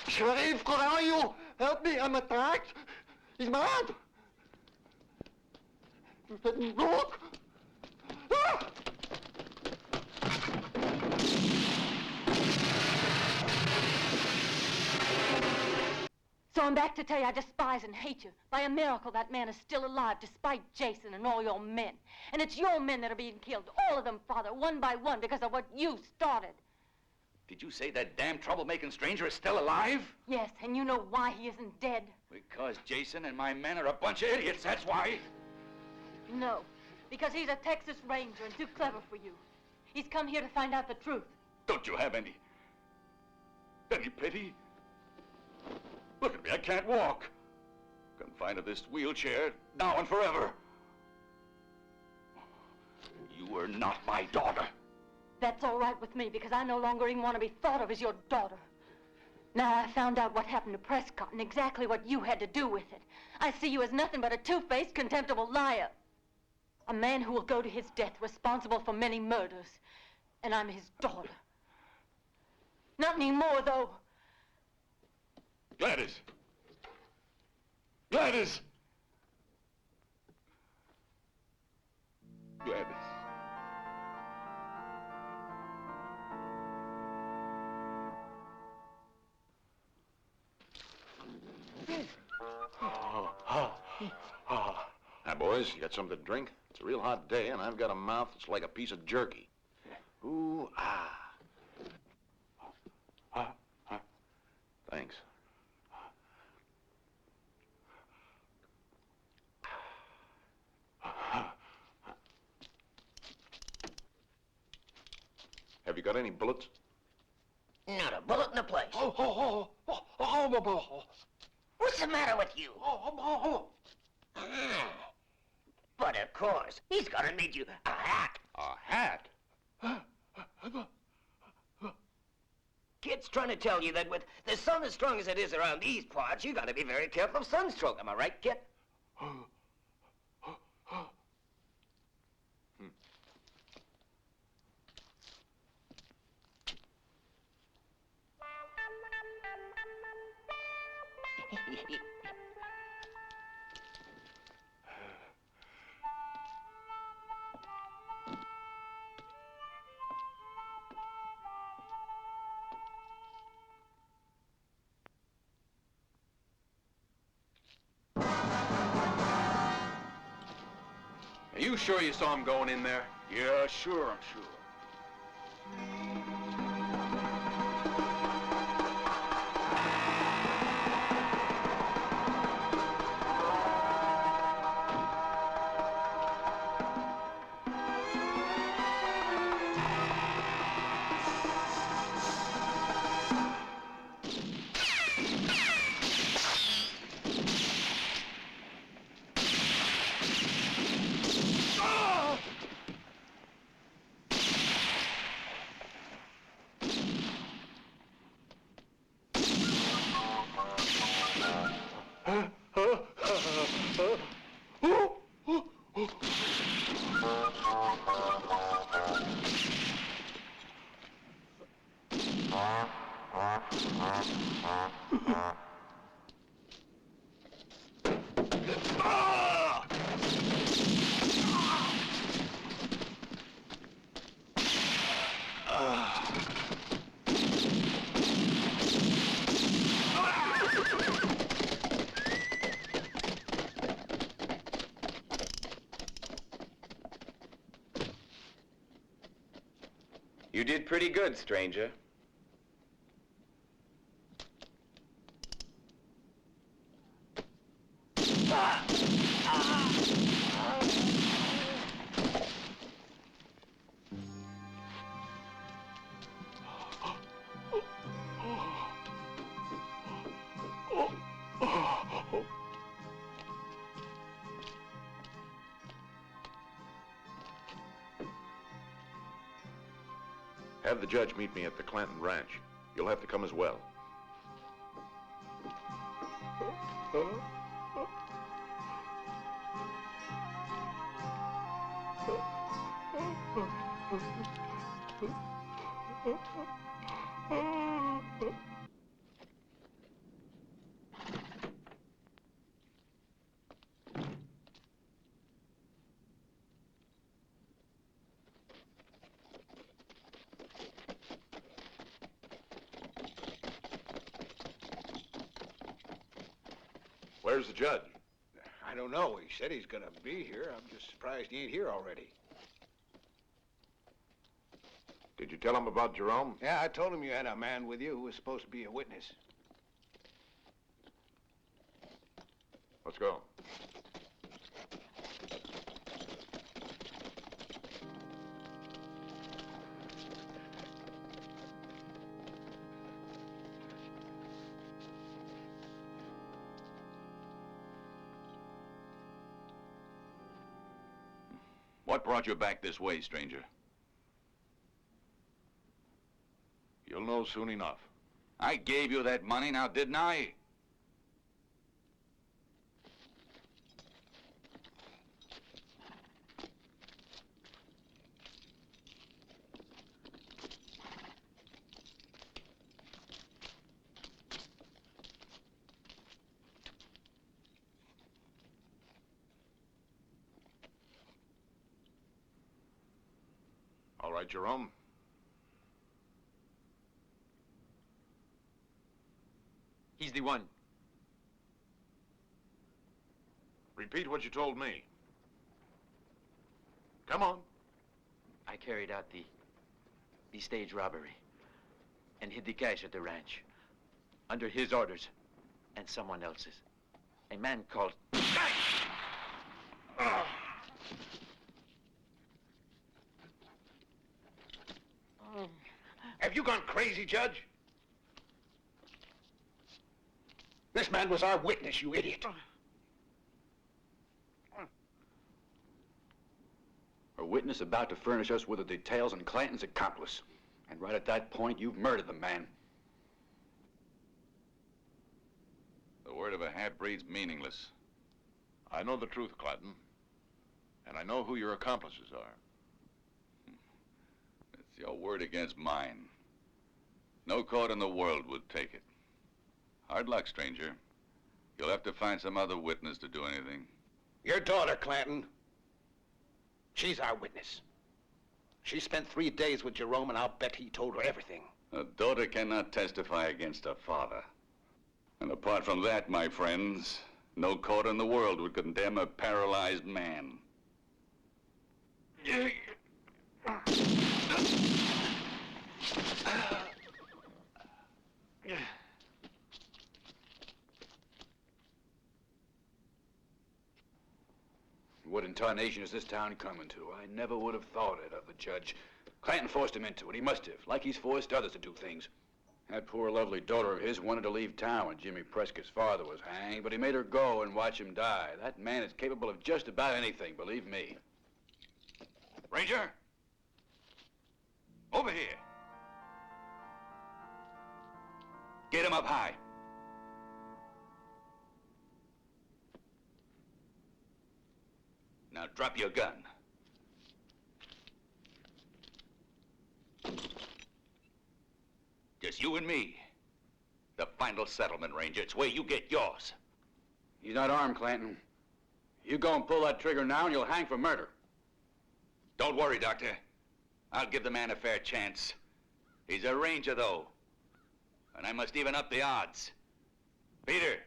Sheriff, where are you? Help me, I'm attacked. He's mad. Look. Ah! So I'm back to tell you I despise and hate you. By a miracle, that man is still alive, despite Jason and all your men. And it's your men that are being killed, all of them, Father, one by one, because of what you started. Did you say that damn troublemaking stranger is still alive? Yes, and you know why he isn't dead? Because Jason and my men are a bunch of idiots, that's why. No, because he's a Texas Ranger and too clever for you. He's come here to find out the truth. Don't you have any pity? Look at me, I can't walk. Confined to this wheelchair, now and forever. You were not my daughter. That's all right with me, because I no longer even want to be thought of as your daughter. Now I found out what happened to Prescott and exactly what you had to do with it. I see you as nothing but a two-faced, contemptible liar. A man who will go to his death responsible for many murders. And I'm his daughter. Not anymore, though. Gladys! Gladys! Gladys. Now, boys, you got something to drink? It's a real hot day, and I've got a mouth that's like a piece of jerky. Ooh, ah. Thanks. Have you got any bullets? Not a bullet in the place. What's the matter with you? But of course, he's gonna need you a hat. A hat? Kid's trying to tell you that with the sun as strong as it is around these parts, you gotta be very careful of sunstroke. Am I right, kid? Are you sure you saw him going in there? Yeah, sure, I'm sure. You did pretty good, stranger. Have the judge meet me at the Clanton ranch. You'll have to come as well. Where's the judge? I don't know. He said he's gonna be here. I'm just surprised he ain't here already. Did you tell him about Jerome? Yeah, I told him you had a man with you who was supposed to be a witness. Let's go. What brought you back this way, stranger? You'll know soon enough. I gave you that money, now didn't I? All right, Jerome. He's the one. Repeat what you told me. Come on. I carried out the stage robbery and hid the cash at the ranch under his orders and someone else's. A man called... Have you gone crazy, Judge? This man was our witness, you idiot. A witness about to furnish us with the details on Clanton's accomplice. And right at that point, you've murdered the man. The word of a half-breed's meaningless. I know the truth, Clanton. And I know who your accomplices are. It's your word against mine. No court in the world would take it. Hard luck, stranger. You'll have to find some other witness to do anything. Your daughter, Clanton. She's our witness. She spent 3 days with Jerome, and I'll bet he told her everything. A daughter cannot testify against her father. And apart from that, my friends, no court in the world would condemn a paralyzed man. What in tarnation is this town coming to? I never would have thought it of the judge. Clanton forced him into it. He must have, like he's forced others to do things. That poor lovely daughter of his wanted to leave town when Jimmy Prescott's father was hanged, but he made her go and watch him die. That man is capable of just about anything, believe me. Ranger! Over here! Get him up high. Now drop your gun. Just you and me. The final settlement, Ranger. It's where you get yours. He's not armed, Clanton. You go and pull that trigger now and you'll hang for murder. Don't worry, Doctor. I'll give the man a fair chance. He's a Ranger, though. And I must even up the odds. Peter.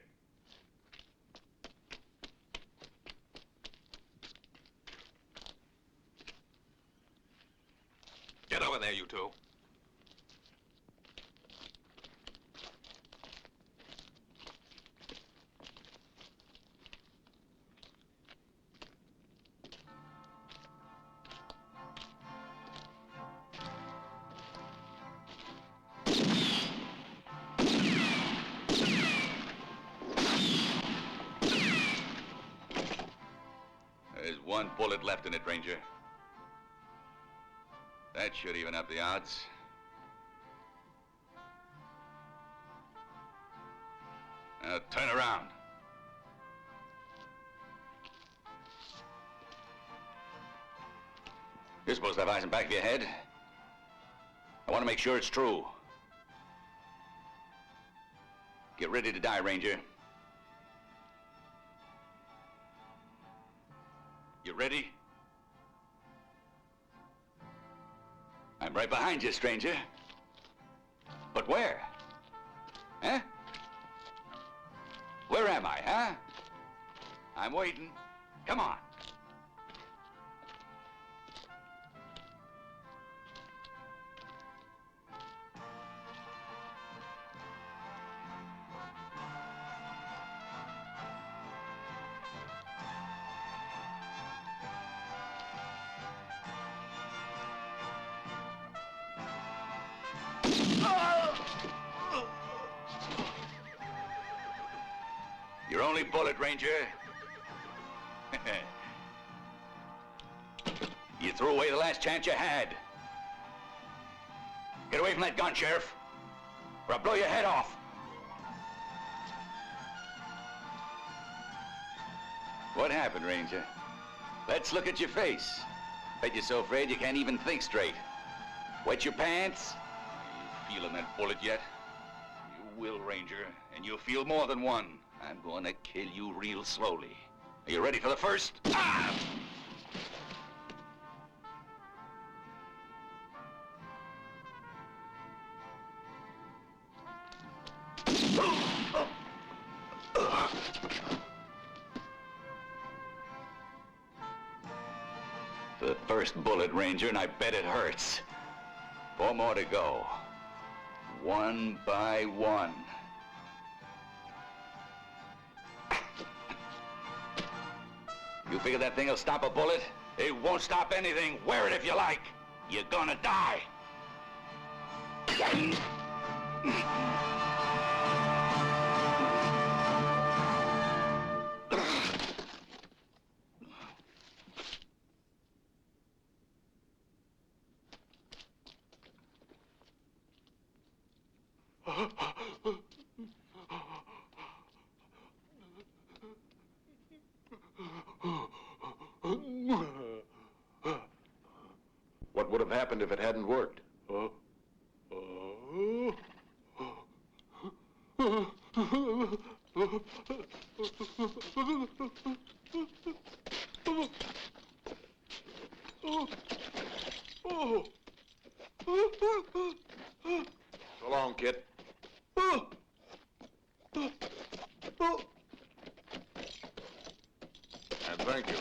Get over there, you two. There's one bullet left in it, Ranger. That should even up the odds. Now turn around. You're supposed to have eyes in the back of your head. I want to make sure it's true. Get ready to die, Ranger. You ready? I'm right behind you, stranger. But where? Huh? Where am I, huh? I'm waiting. Come on. Your only bullet, Ranger. You threw away the last chance you had. Get away from that gun, Sheriff, or I'll blow your head off. What happened, Ranger? Let's look at your face. Bet you're so afraid you can't even think straight. Wet your pants? You feeling that bullet yet? You will, Ranger, and you'll feel more than one. I'm gonna kill you real slowly. Are you ready for the first? Ah! The first bullet, Ranger, and I bet it hurts. 4 more to go. One by one. You figure that thing will stop a bullet? It won't stop anything. Wear it if you like. You're gonna die. What would have happened if it hadn't worked? So long, kid. And thank you.